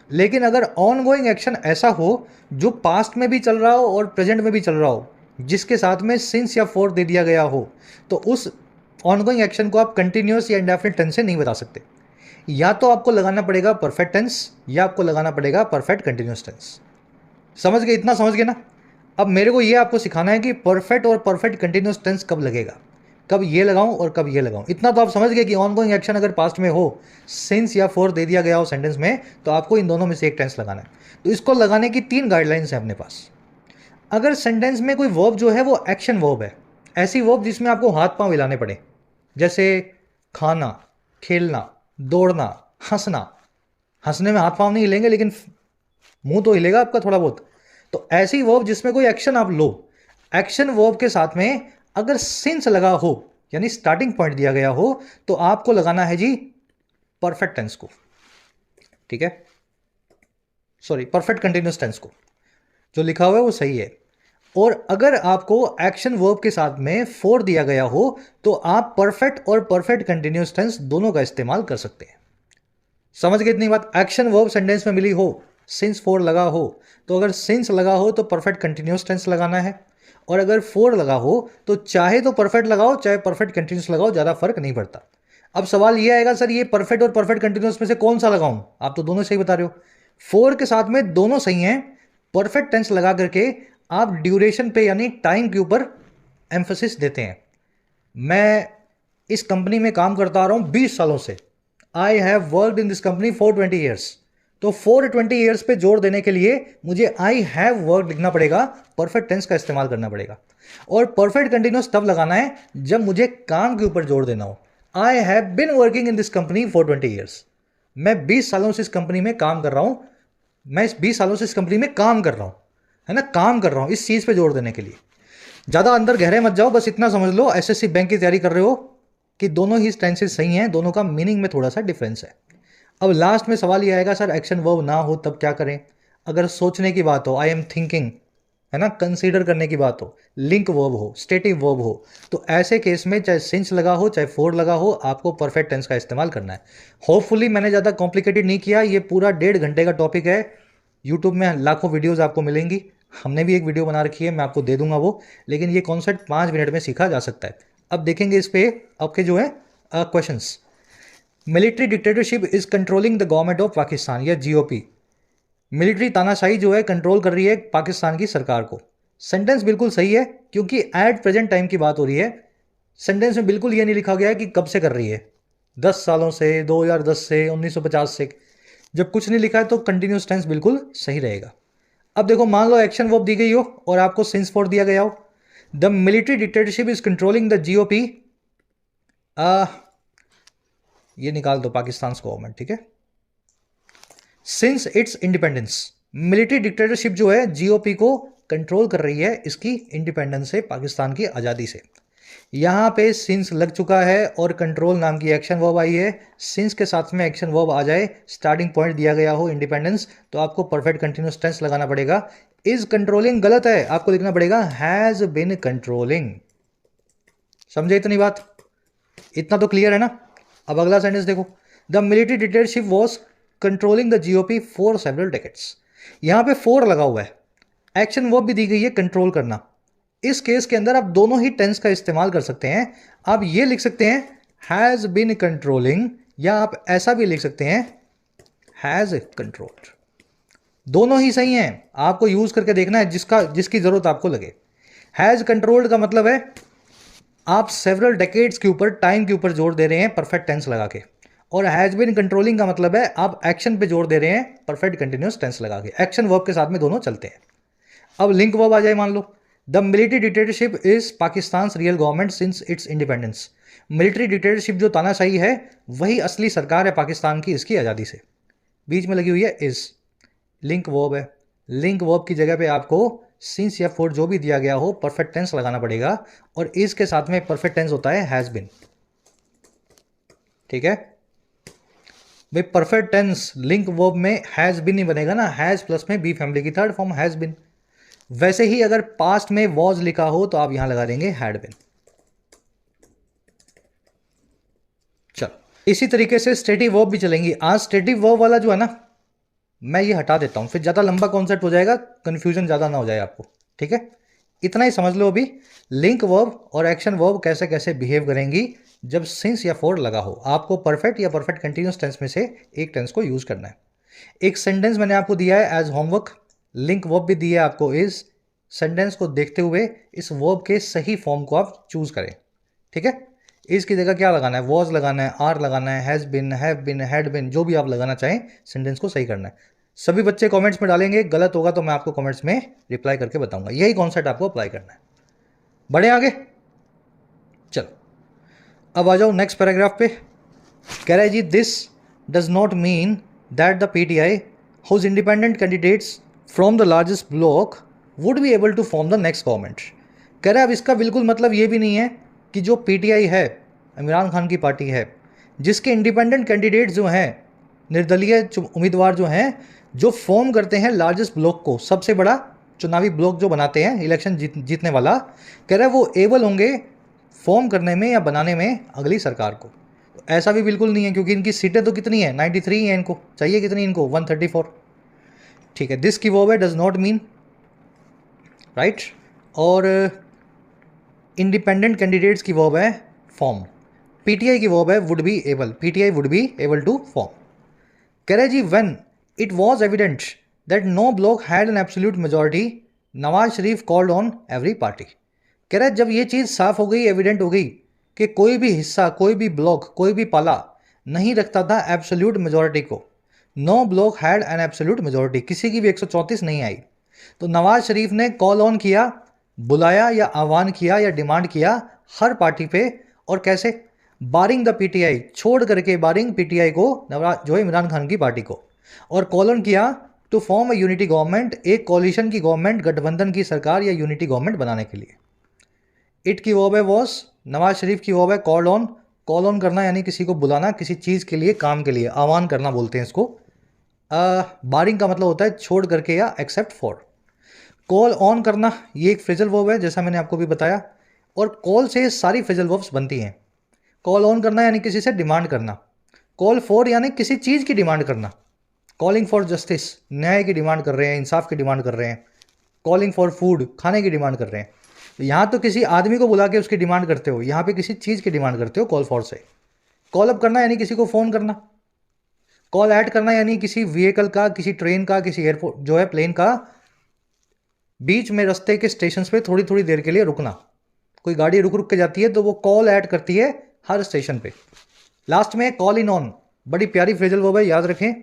लेकिन अगर ऑनगोइंग एक्शन ऐसा हो जो पास्ट में भी चल रहा हो और प्रेजेंट में भी चल रहा हो, जिसके साथ में सिंस या फॉर दे दिया गया हो, तो उस ऑनगोइंग एक्शन को आप कंटिन्यूस या इंडेफिनिट टेंस से नहीं बता सकते। या तो आपको लगाना पड़ेगा परफेक्ट टेंस, या आपको लगाना पड़ेगा परफेक्ट कंटिन्यूस टेंस। समझ गए? इतना समझ गए ना? अब मेरे को ये आपको सिखाना है कि परफेक्ट और परफेक्ट कंटिन्यूस टेंस कब लगेगा, कब ये लगाऊं और कब ये लगाऊं। इतना तो आप समझ गए कि ऑनगोइंग एक्शन अगर पास्ट में हो, सिंस या फॉर दे दिया गया हो सेंटेंस में, तो आपको इन दोनों में से एक टेंस लगाना है। तो इसको लगाने की 3 गाइडलाइंस है अपने पास। अगर सेंटेंस में कोई वर्ब जो है वो एक्शन वर्ब है, ऐसी वर्ब जिसमें आपको हाथ पांव हिलाने पड़े, जैसे खाना, खेलना, दौड़ना, हंसना। हंसने में हाथ पांव नहीं हिलेंगे, लेकिन मुंह तो हिलेगा आपका थोड़ा बहुत। तो ऐसी वर्ब जिसमें कोई एक्शन आप लो, एक्शन वर्ब के साथ में अगर सिंस लगा हो यानी स्टार्टिंग पॉइंट दिया गया हो तो आपको लगाना है जी परफेक्ट टेंस को, ठीक है, सॉरी परफेक्ट कंटिन्यूस टेंस को, जो लिखा हुआ है वो सही है। और अगर आपको एक्शन वर्ब के साथ में फोर दिया गया हो तो आप परफेक्ट और परफेक्ट कंटिन्यूस टेंस दोनों का इस्तेमाल कर सकते हैं। समझ गए इतनी बात? एक्शन वर्ब सेंटेंस में मिली हो, सिंस फोर लगा हो, तो अगर सिंस लगा हो तो परफेक्ट कंटिन्यूस टेंस लगाना है, और अगर फोर लगा हो तो चाहे तो परफेक्ट लगाओ चाहे परफेक्ट कंटिन्यूस लगाओ, ज़्यादा फर्क नहीं पड़ता। अब सवाल ये आएगा सर ये परफेक्ट और परफेक्ट कंटिन्यूस में से कौन सा लगाऊं? आप तो दोनों सही बता रहे हो, फोर के साथ में दोनों सही हैं। परफेक्ट टेंस लगा करके आप ड्यूरेशन पे यानी टाइम के ऊपर एम्फोसिस देते हैं। मैं इस कंपनी में काम करता आ रहा हूं 20 सालों से, I have worked in this company for 20 years, तो फॉर 20 ईयर्स पे जोर देने के लिए मुझे आई हैव वर्क लिखना पड़ेगा, परफेक्ट टेंस का इस्तेमाल करना पड़ेगा। और परफेक्ट कंटिन्यूस तब लगाना है जब मुझे काम के ऊपर जोर देना हो। I have been working in this company for 20 years, मैं 20 सालों से इस कंपनी में काम कर रहा हूं, मैं इस 20 सालों से इस कंपनी में काम कर रहा हूं, है ना, काम कर रहा हूं, इस चीज़ पे जोर देने के लिए। ज़्यादा अंदर गहरे मत जाओ, बस इतना समझ लो एसएससी बैंक की तैयारी कर रहे हो कि दोनों ही टेंसेस सही हैं, दोनों का मीनिंग में थोड़ा सा डिफरेंस है। अब लास्ट में सवाल ये आएगा सर एक्शन वर्ब ना हो तब क्या करें? अगर सोचने की बात हो, आई एम थिंकिंग, है ना, कंसीडर करने की बात हो, लिंक वर्ब हो, स्टेटिव वर्ब हो, तो ऐसे केस में चाहे सिंस लगा हो चाहे फोर लगा हो आपको परफेक्ट टेंस का इस्तेमाल करना है। होपफुली मैंने ज़्यादा कॉम्प्लिकेटेड नहीं किया, ये पूरा 1.5 घंटे का टॉपिक है। यूट्यूब में लाखों वीडियोज़ आपको मिलेंगी, हमने भी एक वीडियो बना रखी है, मैं आपको दे दूंगा वो, लेकिन ये कॉन्सेप्ट 5 मिनट में सीखा जा सकता है। अब देखेंगे इस पे आपके जो है questions. Military dictatorship is controlling the government of Pakistan या जीओपी, मिलिट्री तानाशाही जो है कंट्रोल कर रही है पाकिस्तान की सरकार को। सेंटेंस बिल्कुल सही है क्योंकि एट प्रेजेंट टाइम की बात हो रही है। सेंटेंस में बिल्कुल ये नहीं लिखा गया है कि कब से कर रही है, 10 सालों से, 2010 से, 1950 से। जब कुछ नहीं लिखा है तो कंटिन्यूस टेंस बिल्कुल सही रहेगा। अब देखो मान लो एक्शन वर्ब दी गई हो और आपको सिंस फोर दिया गया हो, the military dictatorship is controlling the GOP, ये निकाल दो पाकिस्तान गवर्नमेंट, ठीक है, since its independence. Military dictatorship जो है जीओपी को कंट्रोल कर रही है इसकी इंडिपेंडेंस से, पाकिस्तान की आज़ादी से। यहां पे सिंस लग चुका है और कंट्रोल नाम की एक्शन वर्ब आई है। सिंस के साथ में एक्शन वर्ब आ जाए, स्टार्टिंग पॉइंट दिया गया हो इंडिपेंडेंस, तो आपको परफेक्ट कंटिन्यूस टेंस लगाना पड़ेगा। इज कंट्रोलिंग गलत है, आपको लिखना पड़ेगा हैज बिन कंट्रोलिंग। समझे इतनी बात? इतना तो क्लियर है ना? अब अगला सेंटेंस देखो, the military dictatorship was controlling the GOP for several decades. यहां पे फोर लगा हुआ है, एक्शन वर्ब भी दी गई है कंट्रोल करना। इस केस के अंदर आप दोनों ही टेंस का इस्तेमाल कर सकते हैं। आप ये लिख सकते हैं हैज बिन कंट्रोलिंग, या आप ऐसा भी लिख सकते हैं हैज कंट्रोल्ड। दोनों ही सही हैं, आपको यूज करके देखना है जिसकी जरूरत आपको लगे। हैज कंट्रोल्ड का मतलब है आप सेवरल डेकेड्स के ऊपर, टाइम के ऊपर जोर दे रहे हैं परफेक्ट टेंस लगा के, और हैज बिन कंट्रोलिंग का मतलब है आप एक्शन पे जोर दे रहे हैं परफेक्ट कंटिन्यूस टेंस लगा के। एक्शन वर्ब के साथ में दोनों चलते हैं। अब लिंक वर्ब आ जाए, मान लो the military dictatorship is Pakistan real government since its independence. Military dictatorship जो तानाशाही है वही असली सरकार है पाकिस्तान की इसकी आज़ादी से। बीच में लगी हुई है इज, लिंक वर्ब है। लिंक वर्ब की जगह पे आपको सिंस या फोर जो भी दिया गया हो परफेक्ट टेंस लगाना पड़ेगा, और इज के साथ में परफेक्ट टेंस होता है हैज बिन, ठीक है भाई। परफेक्ट टेंस लिंक वर्ब में हैज बिन ही बनेगा ना, हैज प्लस में बी फैमिली की थर्ड फॉर्म हैज बिन। वैसे ही अगर पास्ट में वॉज लिखा हो तो आप यहां लगा देंगे हैड बिन। चलो इसी तरीके से स्टेटिव वर्ब भी चलेंगी। आज स्टेटिव वर्ब वाला जो है ना मैं ये हटा देता हूं, फिर ज्यादा लंबा कॉन्सेप्ट हो जाएगा, कंफ्यूजन ज्यादा ना हो जाए आपको, ठीक है। इतना ही समझ लो अभी लिंक वर्ब और एक्शन वर्ब कैसे कैसे बिहेव करेंगी जब सिंस या फोर लगा हो। आपको परफेक्ट या परफेक्ट कंटिन्यूस टेंस में से एक टेंस को यूज करना है। एक सेंटेंस मैंने आपको दिया है एज होमवर्क, लिंक वर्ब भी दी है आपको। इस सेंटेंस को देखते हुए इस वर्ब के सही फॉर्म को आप चूज करें, ठीक है। इसकी जगह क्या लगाना है, वॉज लगाना है, आर लगाना है, has been, have been, had been, जो भी आप लगाना चाहें, सेंटेंस को सही करना है। सभी बच्चे कमेंट्स में डालेंगे, गलत होगा तो मैं आपको कमेंट्स में रिप्लाई करके बताऊंगा। यही कॉन्सेप्ट आपको अप्लाई करना है। बढ़े आगे, चलो अब आ जाओ नेक्स्ट पैराग्राफ पे। कह रहा है जी this does not mean that the PTI whose independent candidates from the largest bloc would be able to form the next government। कह रहा है अब इसका बिल्कुल मतलब ये भी नहीं है कि जो पीटीआई है, इमरान खान की पार्टी है, जिसके इंडिपेंडेंट कैंडिडेट जो हैं, निर्दलीय उम्मीदवार जो हैं, जो फॉर्म करते हैं लार्जेस्ट ब्लॉक को, सबसे बड़ा चुनावी ब्लॉक जो बनाते हैं इलेक्शन जीतने वाला, कह रहा है वो एबल होंगे फॉर्म करने में या बनाने में अगली सरकार को। तो ऐसा भी बिल्कुल नहीं है, क्योंकि इनकी सीटें तो कितनी हैं, 93 हैं, इनको चाहिए कितनी, इनको 134। ठीक है, दिस की वर्ब है डज नॉट मीन, राइट। और इंडिपेंडेंट कैंडिडेट्स की वर्ब है फॉर्म, पीटीआई की वर्ब है would be able, PTI would be able to form. कह रहे जी when it was evident that no bloc had an absolute majority, Nawaz Sharif called on every party. कह रहे जब ये चीज़ साफ हो गई, एविडेंट हो गई कि कोई भी हिस्सा, कोई भी ब्लॉक, कोई भी पाला नहीं रखता था एब्सोल्यूट मेजॉरिटी को, no bloc had an absolute majority, किसी की भी 134 नहीं आई, तो नवाज शरीफ ने कॉल ऑन किया, बुलाया या आह्वान किया या डिमांड किया हर पार्टी पे। और कैसे? बारिंग द पीटीआई, छोड़ करके बारिंग पीटीआई को, जो है इमरान खान की पार्टी को, और कॉल ऑन किया to form a unity government, एक कॉलिशन की गवर्नमेंट, गठबंधन की सरकार या यूनिटी गवर्नमेंट बनाने के लिए। इट की वर्ब है वॉज, नवाज शरीफ की वर्ब है कॉल ऑन, कॉल ऑन करना यानी किसी को बुलाना, किसी चीज़ के लिए, काम के लिए, आह्वान करना बोलते हैं इसको। बारिंग का मतलब होता है छोड़ करके या एक्सेप्ट फॉर। कॉल ऑन करना ये एक फ्रेजल वर्ब है, जैसा मैंने आपको भी बताया, और कॉल से सारी फ्रेजल वर्ब्स बनती हैं। कॉल ऑन करना यानी किसी से डिमांड करना, कॉल फॉर यानी किसी चीज़ की डिमांड करना, कॉलिंग फॉर जस्टिस, न्याय की डिमांड कर रहे हैं, इंसाफ की डिमांड कर रहे हैं, कॉलिंग फॉर फूड, खाने की डिमांड कर रहे हैं। तो यहाँ तो किसी आदमी को बुला के उसकी डिमांड करते हो, यहाँ पे किसी चीज़ की डिमांड करते हो कॉल फॉर से। कॉल अप करना यानी किसी को फ़ोन करना, कॉल ऐड करना यानी किसी व्हीकल का, किसी ट्रेन का, किसी एयरपोर्ट जो है प्लेन का, बीच में रास्ते के स्टेशन पे थोड़ी थोड़ी देर के लिए रुकना। कोई गाड़ी रुक रुक के जाती है तो वो कॉल ऐड करती है हर स्टेशन पे। लास्ट में कॉल इन ऑन, बड़ी प्यारी फ्रेजल वर्ब है, याद रखें,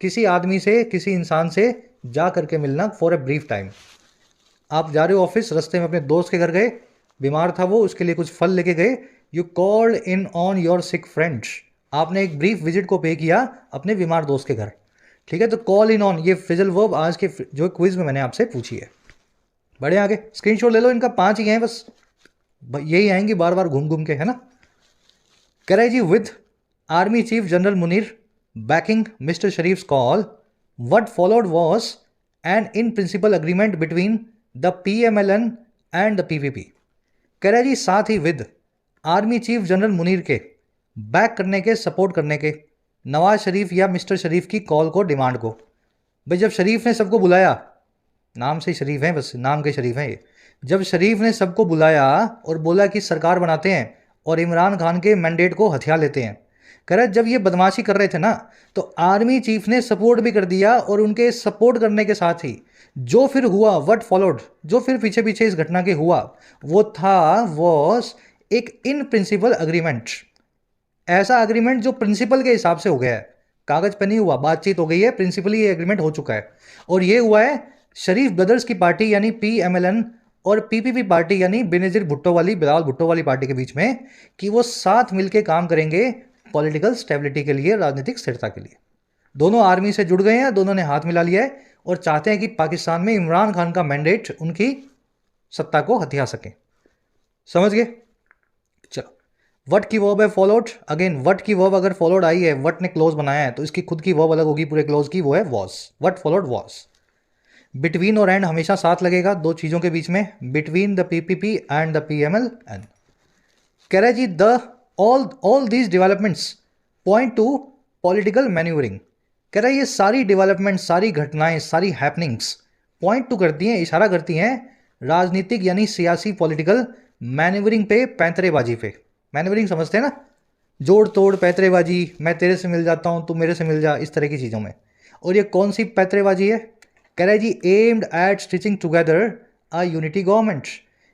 किसी आदमी से, किसी इंसान से जा करके मिलना फॉर ए ब्रीफ टाइम। आप जा रहे हो ऑफिस, रास्ते में अपने दोस्त के घर गए, बीमार था वो, उसके लिए कुछ फल लेके गए, you called in on your sick friends, आपने एक ब्रीफ विजिट को पे किया अपने बीमार दोस्त के घर। ठीक है, तो कॉल इन ऑन ये फ्रेजल वर्ब आज के जो क्विज में मैंने आपसे पूछी है। बढ़े आगे, स्क्रीनशॉट ले लो, इनका 5 ही हैं बस, यही आएंगी बार बार घूम घूम के, है ना। कह रहे जी with army chief general Munir backing mister Sharif's call, what followed was an in principle agreement between the PMLN and the PPP. कह रहे जी साथ ही with army chief general Munir के बैक करने के, सपोर्ट करने के नवाज शरीफ या मिस्टर शरीफ की कॉल को, डिमांड को। भाई जब शरीफ ने सबको बुलाया, नाम से शरीफ हैं, बस नाम के शरीफ हैं ये, जब शरीफ ने सबको बुलाया और बोला कि सरकार बनाते हैं और इमरान खान के मैंडेट को हथिया लेते हैं, कह रहे जब ये बदमाशी कर रहे थे ना, तो आर्मी चीफ ने सपोर्ट भी कर दिया, और उनके सपोर्ट करने के साथ ही जो फिर हुआ, व्हाट फॉलोड, जो फिर पीछे पीछे इस घटना के हुआ, वो था वॉज एक इन प्रिंसिपल अग्रीमेंट, ऐसा अग्रीमेंट जो प्रिंसिपल के हिसाब से हो गया है, कागज पे नहीं हुआ, बातचीत हो गई है, प्रिंसिपली ये एग्रीमेंट हो चुका है। और ये हुआ है शरीफ ब्रदर्स की पार्टी यानी पीएमएलएन और पीपीपी पार्टी यानी बेनजीर भुट्टो वाली, बिलावल भुट्टो वाली पार्टी के बीच में, कि वो साथ मिलकर काम करेंगे पॉलिटिकल स्टेबिलिटी के लिए, राजनीतिक स्थिरता के लिए। दोनों आर्मी से जुड़ गए हैं, दोनों ने हाथ मिला लिया है और चाहते हैं कि पाकिस्तान में इमरान खान का मैंडेट उनकी सत्ता को हथिया सकें। समझ गए? चलो, वट की वर्ब है फॉलोड। अगेन वट की वर्ब अगर फॉलोड आई है, वट ने क्लोज बनाया है, तो इसकी खुद की वर्ब अलग होगी पूरे क्लोज की, वो है was. What followed was. Between और एंड हमेशा साथ लगेगा दो चीज़ों के बीच में, between the PPP and the PMLN. कह रहा है जी the all these developments point to political manoeuvring. कह रहा है ये सारी डेवलपमेंट, सारी घटनाएं, सारी हैपनिंग्स पॉइंट टू करती हैं, इशारा करती हैं राजनीतिक यानी सियासी पॉलिटिकल मैन्यूवरिंग पे, पैंतरेबाजी पे। मैन्यूवरिंग समझते हैं ना, जोड़ तोड़, पैंतरेबाजी, मैं तेरे से मिल जाता हूँ, तू मेरे से मिल जा, इस तरह की चीज़ों में। और ये कौन सी पैंतरेबाजी है? कह रहा है जी aimed at stitching together a unity government.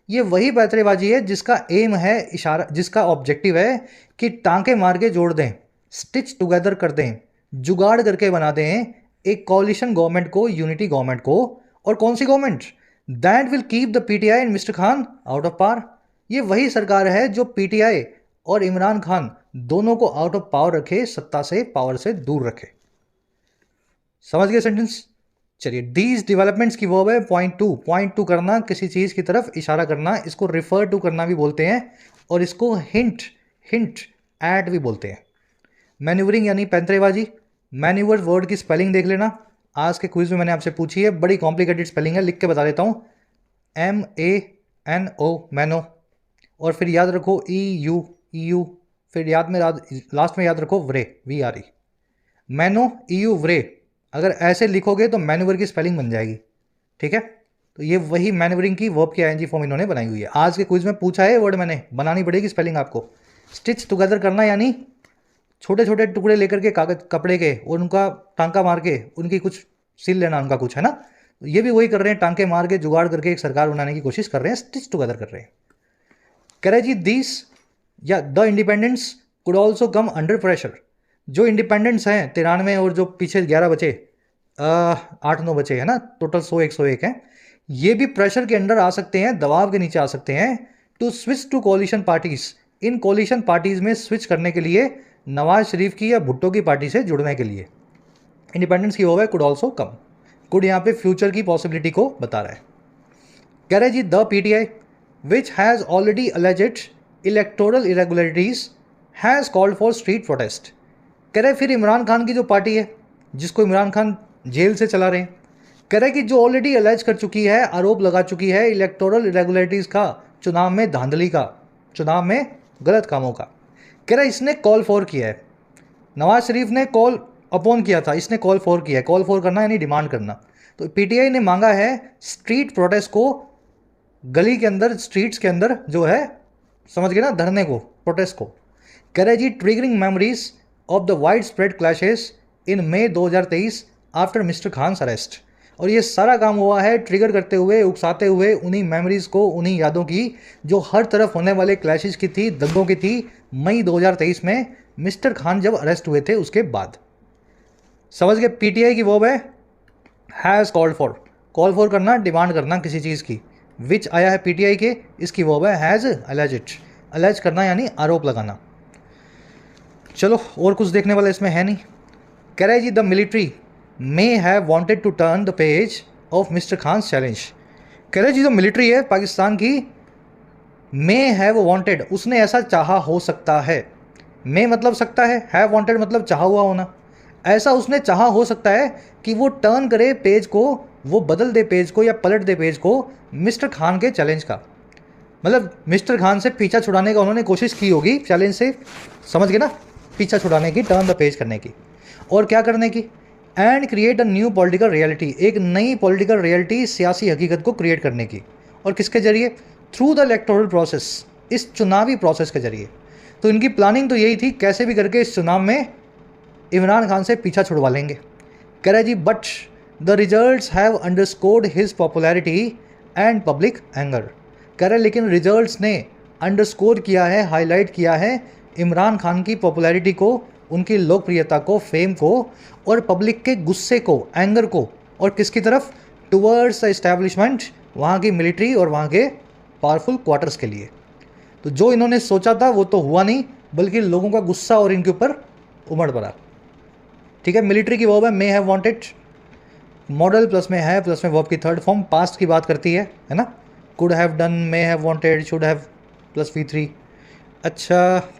ये वही पैंतरेबाजी है जिसका एम है, इशारा, जिसका ऑब्जेक्टिव है कि टांके मार के जोड़ दें, स्टिच टुगेदर कर दें, जुगाड़ करके बना दें एक कॉलिशन गवर्नमेंट को, यूनिटी गवर्नमेंट को। और कौन सी government? That will keep the PTI and mister Khan out of power. ये वही सरकार है जो पीटीआई और इमरान खान दोनों को आउट ऑफ पावर रखे, सत्ता से, पावर से दूर रखे। समझ गए सेंटेंस? चलिए, दीज डेवलपमेंट्स की वर्ब है पॉइंट टू करना, किसी चीज़ की तरफ इशारा करना, इसको रिफर टू करना भी बोलते हैं और इसको हिंट हिंट एट भी बोलते हैं। मैन्यूवरिंग यानी पैंतरेबाजी। मैन्यूवर वर्ड की स्पेलिंग देख लेना, आज के क्विज में मैंने आपसे पूछी है, बड़ी कॉम्प्लिकेटेड स्पेलिंग है, लिख के बता देता हूँ। MANO मैनो, और फिर याद रखो EU, फिर लास्ट में याद रखो व्रे, VRE। मैनो EU व्रे, अगर ऐसे लिखोगे तो मैन्यूवर की स्पेलिंग बन जाएगी, ठीक है। तो ये वही मैन्यूवरिंग की वर्ब की ING फॉर्म इन्होंने बनाई हुई है। आज के क्विज में पूछा है वर्ड, मैंने बनानी पड़ेगी स्पेलिंग आपको। स्टिच टुगेदर करना यानी छोटे छोटे टुकड़े लेकर के कागज कपड़े के और उनका टांका मार के उनकी कुछ सिल लेना, उनका कुछ, है ना। ये भी वही कर रहे हैं, टांके मार के जुगाड़ करके एक सरकार बनाने की कोशिश कर रहे हैं, स्टिच टुगेदर कर रहे हैं। कह रहे जी दिस या the independence could also come under pressure. जो इंडिपेंडेंस हैं 93 और जो पीछे 11 बचे, 8-9 बचे, है ना, टोटल 101 हैं, ये भी प्रेशर के अंडर आ सकते हैं, दबाव के नीचे आ सकते हैं। To switch to coalition parties, इन कोलिशन पार्टीज में स्विच करने के लिए, नवाज शरीफ की या भुट्टो की पार्टी से जुड़ने के लिए। इंडिपेंडेंस की वो है कुड ऑल्सो कम। कुड यहाँ पे फ्यूचर की पॉसिबिलिटी को बता रहा है। कह रहे जी the PTI which has already alleged electoral irregularities has called for street protest. कह रहे फिर इमरान खान की जो पार्टी है, जिसको इमरान खान जेल से चला रहे हैं, कह रहे कि जो ऑलरेडी अलेज कर चुकी है, आरोप लगा चुकी है इलेक्टोरल इरेगुलरिटीज का, चुनाव में धांधली का, चुनाव में गलत कामों का, कह रहा इसने कॉल फॉर किया है। नवाज शरीफ ने कॉल अपॉन किया था, इसने कॉल फॉर किया है। कॉल फॉर करना यानी डिमांड करना। तो PTI ने मांगा है स्ट्रीट प्रोटेस्ट को, गली के अंदर, स्ट्रीट्स के अंदर जो है, समझ गए ना, धरने को, प्रोटेस्ट को। कह रहे जी triggering memories of the widespread clashes in May 2023 after mister Khan's arrest. और ये सारा काम हुआ है ट्रिगर करते हुए, उकसाते हुए उन्हीं मेमोरीज़ को, उन्हीं यादों की जो हर तरफ होने वाले क्लैशेस की थी, दंगों की थी, मई 2023 में मिस्टर खान जब अरेस्ट हुए थे उसके बाद। समझ गए। PTI की वर्ब है has called for, call for करना, डिमांड करना किसी चीज़ की। विच आया है PTI के, इसकी वर्ब है हैज़ अलेज्ड, अलेज करना यानी आरोप लगाना। चलो और कुछ देखने वाला इसमें है नहीं। कह रहे जी the military may have wanted to turn the page of mister Khan's challenge. कह रहे जी जो मिलिट्री है पाकिस्तान की, मे हैव वांटेड, उसने ऐसा चाहा हो सकता है। मे मतलब सकता है, हैव वांटेड मतलब चाहा हुआ होना। ऐसा उसने चाहा हो सकता है कि वो टर्न करे पेज को, वो बदल दे पेज को या पलट दे पेज को मिस्टर खान के चैलेंज का। मतलब मिस्टर खान से पीछा छुड़ाने का उन्होंने कोशिश की होगी चैलेंज से, समझ गए ना, पीछा छुड़ाने की, टर्न द पेज करने की। और क्या करने की, and create a new political reality, एक नई पॉलिटिकल रियलिटी, सियासी हकीकत को क्रिएट करने की। और किसके जरिए, थ्रू द इलेक्टोरल प्रोसेस, इस चुनावी प्रोसेस के जरिए। तो इनकी प्लानिंग तो यही थी, कैसे भी करके इस चुनाव में इमरान खान से पीछा छुड़वा लेंगे। कह रहे जी but the results have underscored his popularity and public anger. कह रहे लेकिन रिजल्ट्स ने अंडरस्कोर किया है, हाईलाइट किया है इमरान खान की पॉपुलैरिटी को, उनकी लोकप्रियता को, फेम को, और पब्लिक के गुस्से को, एंगर को, और किसकी तरफ, टुवर्ड्स द इस्टेब्लिशमेंट, वहाँ की मिलिट्री और वहाँ के पावरफुल क्वार्टर्स के लिए। तो जो इन्होंने सोचा था वो तो हुआ नहीं, बल्कि लोगों का गुस्सा और इनके ऊपर उमड़ पड़ा। ठीक है। मिलिट्री की वर्ब है मे हैव वांटेड, मॉडल प्लस में है, प्लस में वर्ब की थर्ड फॉर्म, पास्ट की बात करती है ना। Could have done, may have wanted, should have plus V3। अच्छा,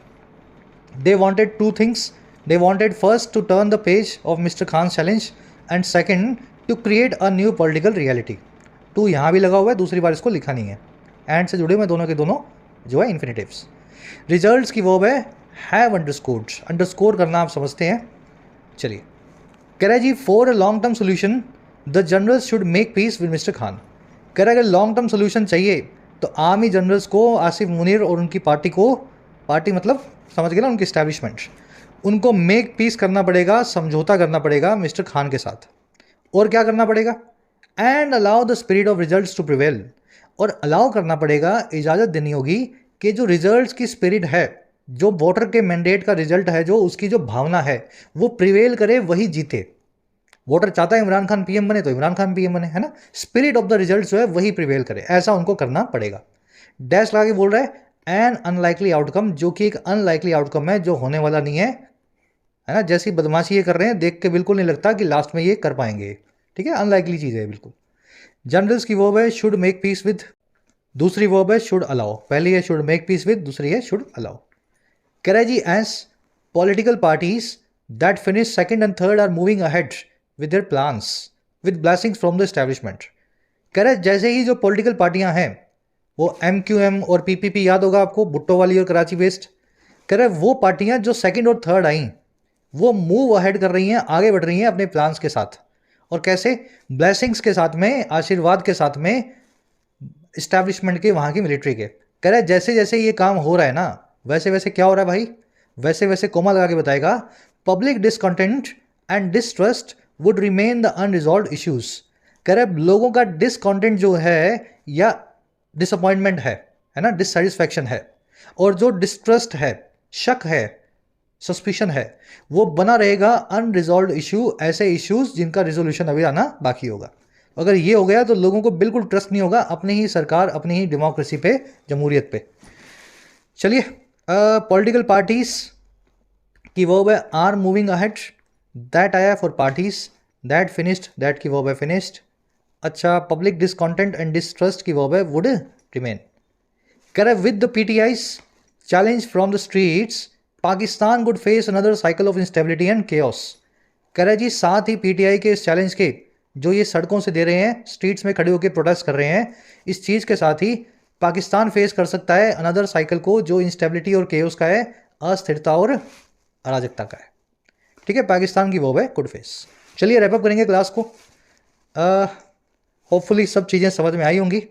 they wanted two things. They wanted first to turn the page of Mr. Khan's challenge and second to create a new political reality. टू यहाँ भी लगा हुआ है, दूसरी बार इसको लिखा नहीं है, एंड से जुड़े हुए दोनों के दोनों जो है इन्फिनेटिव्स। रिजल्ट्स की वर्ब है हैव अंडरस्कोर्ड, अंडरस्कोर करना आप समझते हैं। चलिए, कह रहा है जी for a long term solution the generals should make peace with mister Khan. कह रहा है अगर लॉन्ग टर्म सोल्यूशन चाहिए तो आर्मी जनरल्स को, आसिफ मुनीर और उनकी पार्टी को, पार्टी मतलब समझ गए ना, उनकी इस्टेब्लिशमेंट, उनको मेक पीस करना पड़ेगा, समझौता करना पड़ेगा मिस्टर खान के साथ। और क्या करना पड़ेगा, and allow the spirit of results to prevail, और अलाउ करना पड़ेगा, इजाज़त देनी होगी कि जो रिजल्ट्स की स्पिरिट है, जो वोटर के मैंडेट का रिजल्ट है, जो उसकी जो भावना है वो प्रिवेल करे, वही जीते। वोटर चाहता है इमरान खान PM बने तो इमरान खान PM बने, है ना। स्पिरिट ऑफ द रिजल्ट जो है वही प्रिवेल करे, ऐसा उनको करना पड़ेगा। डैश लगा के बोल रहा है एन अनलाइकली आउटकम, जो कि एक अनलाइकली आउटकम है, जो होने वाला नहीं है ना। जैसी बदमाशी ये कर रहे हैं, देख के बिल्कुल नहीं लगता कि लास्ट में ये कर पाएंगे। ठीक है, अनलाइकली चीज़ है बिल्कुल। जनरल्स की वर्ब है शुड मेक पीस विद, दूसरी वर्ब है शुड अलाउ। पहली है शुड मेक पीस विद, दूसरी है शुड अलाउ। कह रहा है जी as political parties that finish second and third are moving ahead with their plans with blessings from the establishment. कह रहा है जैसे ही जो पॉलिटिकल पार्टियां हैं वो MQM और PPP याद होगा आपको, भुट्टो वाली और कराची बेस्ड। कह रहा है वो पार्टियां जो सेकंड और थर्ड आई वो मूव अहेड कर रही हैं, आगे बढ़ रही हैं अपने प्लान्स के साथ। और कैसे? ब्लेसिंग्स के साथ में, आशीर्वाद के साथ में इस्टेब्लिशमेंट के, वहाँ की मिलिट्री के। कह रहा है जैसे जैसे ये काम हो रहा है ना, वैसे वैसे क्या हो रहा है भाई? वैसे वैसे कोमा लगा के बताएगा, public discontent and distrust would remain the unresolved issues. कह रहा है लोगों का डिसकंटेंट जो है या डिसअपॉइंटमेंट है ना, डिससेटिस्फैक्शन है, और जो डिस्ट्रस्ट है, शक है, सस्पिशन है, वो बना रहेगा अनरिजॉल्व्ड इशू, ऐसे इश्यूज जिनका रिजोल्यूशन अभी आना बाकी होगा। अगर ये हो गया तो लोगों को बिल्कुल ट्रस्ट नहीं होगा अपनी ही सरकार, अपनी ही डेमोक्रेसी पे, जमहूरियत पे। चलिए, पॉलिटिकल पार्टीज की वर्ब है आर मूविंग अहेड, दैट आया for parties, that finished, that की वर्ब है फिनिश्ड। अच्छा, पब्लिक डिसकंटेंट एंड डिस्ट्रस्ट की वर्ब है वुड रिमेन। कह रहा है with the PTIs challenge from the streets Pakistan would face another cycle of instability and chaos. कह रहा है जी साथ ही PTI के इस चैलेंज के जो ये सड़कों से दे रहे हैं, स्ट्रीट्स में खड़े होकर प्रोटेस्ट कर रहे हैं, इस चीज़ के साथ ही पाकिस्तान फेस कर सकता है अनदर साइकिल को, जो इंस्टेबिलिटी और केओस का है, अस्थिरता और अराजकता का है। ठीक है, पाकिस्तान की वर्ब है कुड फेस। चलिए रैप अप करेंगे क्लास को। होपफुली सब चीज़ें समझ में आई होंगी।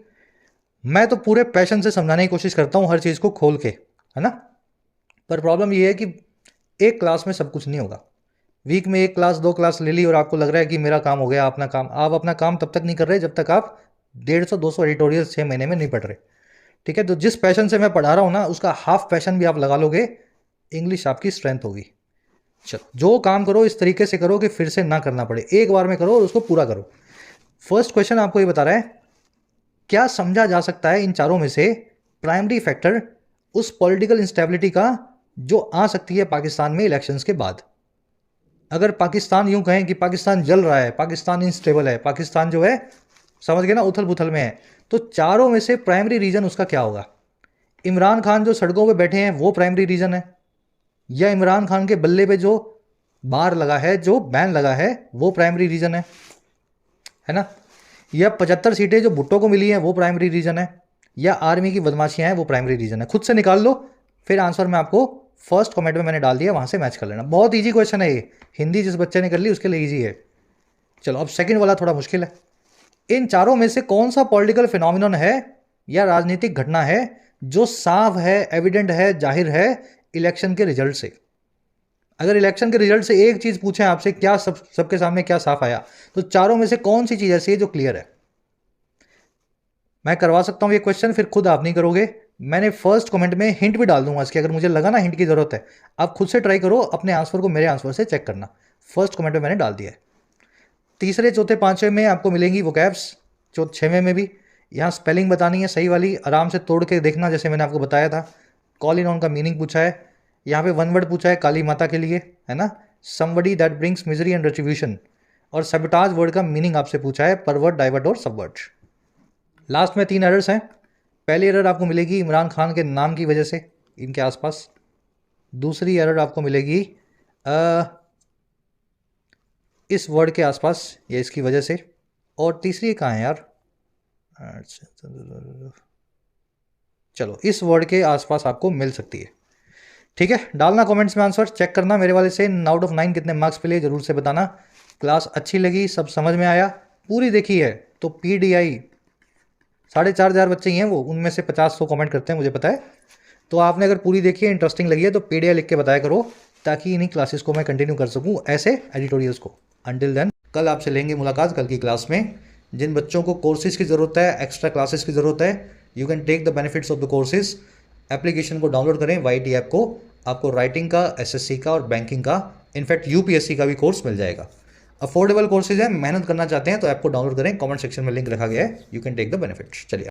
मैं तो पूरे पैशन से समझाने की कोशिश करता हूँ हर चीज़ को खोल के, है ना। पर प्रॉब्लम ये है कि एक क्लास में सब कुछ नहीं होगा। वीक में 1 क्लास 2 क्लास ले ली और आपको लग रहा है कि मेरा काम हो गया, अपना काम। आप अपना काम तब तक नहीं कर रहे जब तक आप 150-200 एडिटोरियल 6 महीने में नहीं पढ़ रहे। ठीक है, तो जिस पैशन से मैं पढ़ा रहा हूँ ना, उसका हाफ पैशन भी आप लगा लोगे, इंग्लिश आपकी स्ट्रेंथ होगी। चलो, जो काम करो इस तरीके से करो कि फिर से ना करना पड़े, एक बार में करो और उसको पूरा करो। फर्स्ट क्वेश्चन आपको ये बता रहा है, क्या समझा जा सकता है इन चारों में से प्राइमरी फैक्टर उस पॉलिटिकल इंस्टेबिलिटी का जो आ सकती है पाकिस्तान में इलेक्शंस के बाद। अगर पाकिस्तान यूं कहें कि पाकिस्तान जल रहा है, पाकिस्तान इनस्टेबल है, पाकिस्तान जो है, समझ गए ना, उथल पुथल में है, तो चारों में से प्राइमरी रीजन उसका क्या होगा? इमरान खान जो सड़कों पे बैठे हैं वो प्राइमरी रीजन है, या इमरान खान के बल्ले पे जो बार लगा है, जो बैन लगा है, वो प्राइमरी रीजन है ना, या 75 सीटें जो भुट्टो को मिली हैं वो प्राइमरी रीजन है, या आर्मी की बदमाशियां हैं वो प्राइमरी रीजन है? खुद से निकाल लो, फिर आंसर मैं आपको फर्स्ट कमेंट में मैंने डाल दिया, वहां से मैच कर लेना। बहुत इजी क्वेश्चन है ये, हिंदी जिस बच्चे ने कर ली उसके लिए इजी है। चलो, अब सेकंड वाला थोड़ा मुश्किल है। इन चारों में से कौन सा पॉलिटिकल फिनोमिनन है या राजनीतिक घटना है जो साफ है, एविडेंट है, जाहिर है इलेक्शन के रिजल्ट से? अगर इलेक्शन के रिजल्ट से एक चीज पूछें आपसे, क्या सबके सामने क्या साफ आया, तो चारों में से कौन सी चीज ऐसी है जो क्लियर है? मैं करवा सकता हूं ये क्वेश्चन, फिर खुद आप नहीं करोगे। मैंने फर्स्ट कमेंट में हिंट भी डाल दूंगा इसकी, अगर मुझे लगा ना हिंट की जरूरत है। आप खुद से ट्राई करो, अपने आंसर को मेरे आंसर से चेक करना। फर्स्ट कमेंट में मैंने डाल दिया है। तीसरे, चौथे, पांचवें में आपको मिलेंगी वोकैब्स, छवें में भी। यहाँ स्पेलिंग बतानी है सही वाली, आराम से तोड़ के देखना, जैसे मैंने आपको बताया था। कॉल इन ऑन का मीनिंग पूछा है, यहाँ पे 1 वर्ड पूछा है काली माता के लिए, है ना, somebody that brings misery and retribution. और सबटाज वर्ड का मीनिंग आपसे पूछा है, परवर्ट, डाइवर्ट और सबवर्ट। लास्ट में 3 एरर्स हैं। पहली एरर आपको मिलेगी इमरान खान के नाम की वजह से, इनके आसपास। दूसरी एरर आपको मिलेगी इस वर्ड के आसपास या इसकी वजह से। और तीसरी कहाँ है यार? चलो, इस वर्ड के आसपास आपको मिल सकती है। ठीक है, डालना कमेंट्स में आंसर, चेक करना मेरे वाले से 9 आउट ऑफ 9 कितने मार्क्स मिले, जरूर से बताना। क्लास अच्छी लगी, सब समझ में आया, पूरी देखी है तो PDI 4,500 बच्चे ही हैं वो, उनमें से 50-100 कमेंट करते हैं, मुझे पता है। तो आपने अगर पूरी देखी है, इंटरेस्टिंग लगी है, तो PDI लिख के बताया करो, ताकि इन्हीं क्लासेस को मैं कंटिन्यू कर सकूं, ऐसे एडिटोरियल्स को। अंटिल देन, कल आपसे लेंगे मुलाकात कल की क्लास में। जिन बच्चों को कोर्सेज की ज़रूरत है, एक्स्ट्रा क्लासेस की ज़रूरत है, you can take the benefits of the courses. Application को डाउनलोड करें, YT ऐप को, आपको राइटिंग का, SSC का और बैंकिंग का, इनफैक्ट UPSC का भी कोर्स मिल जाएगा। अफोर्डेबल कोर्सेज है, मेहनत करना चाहते हैं तो ऐप को डाउनलोड करें, कमेंट सेक्शन में लिंक रखा गया है, you can take the benefits. चलिए।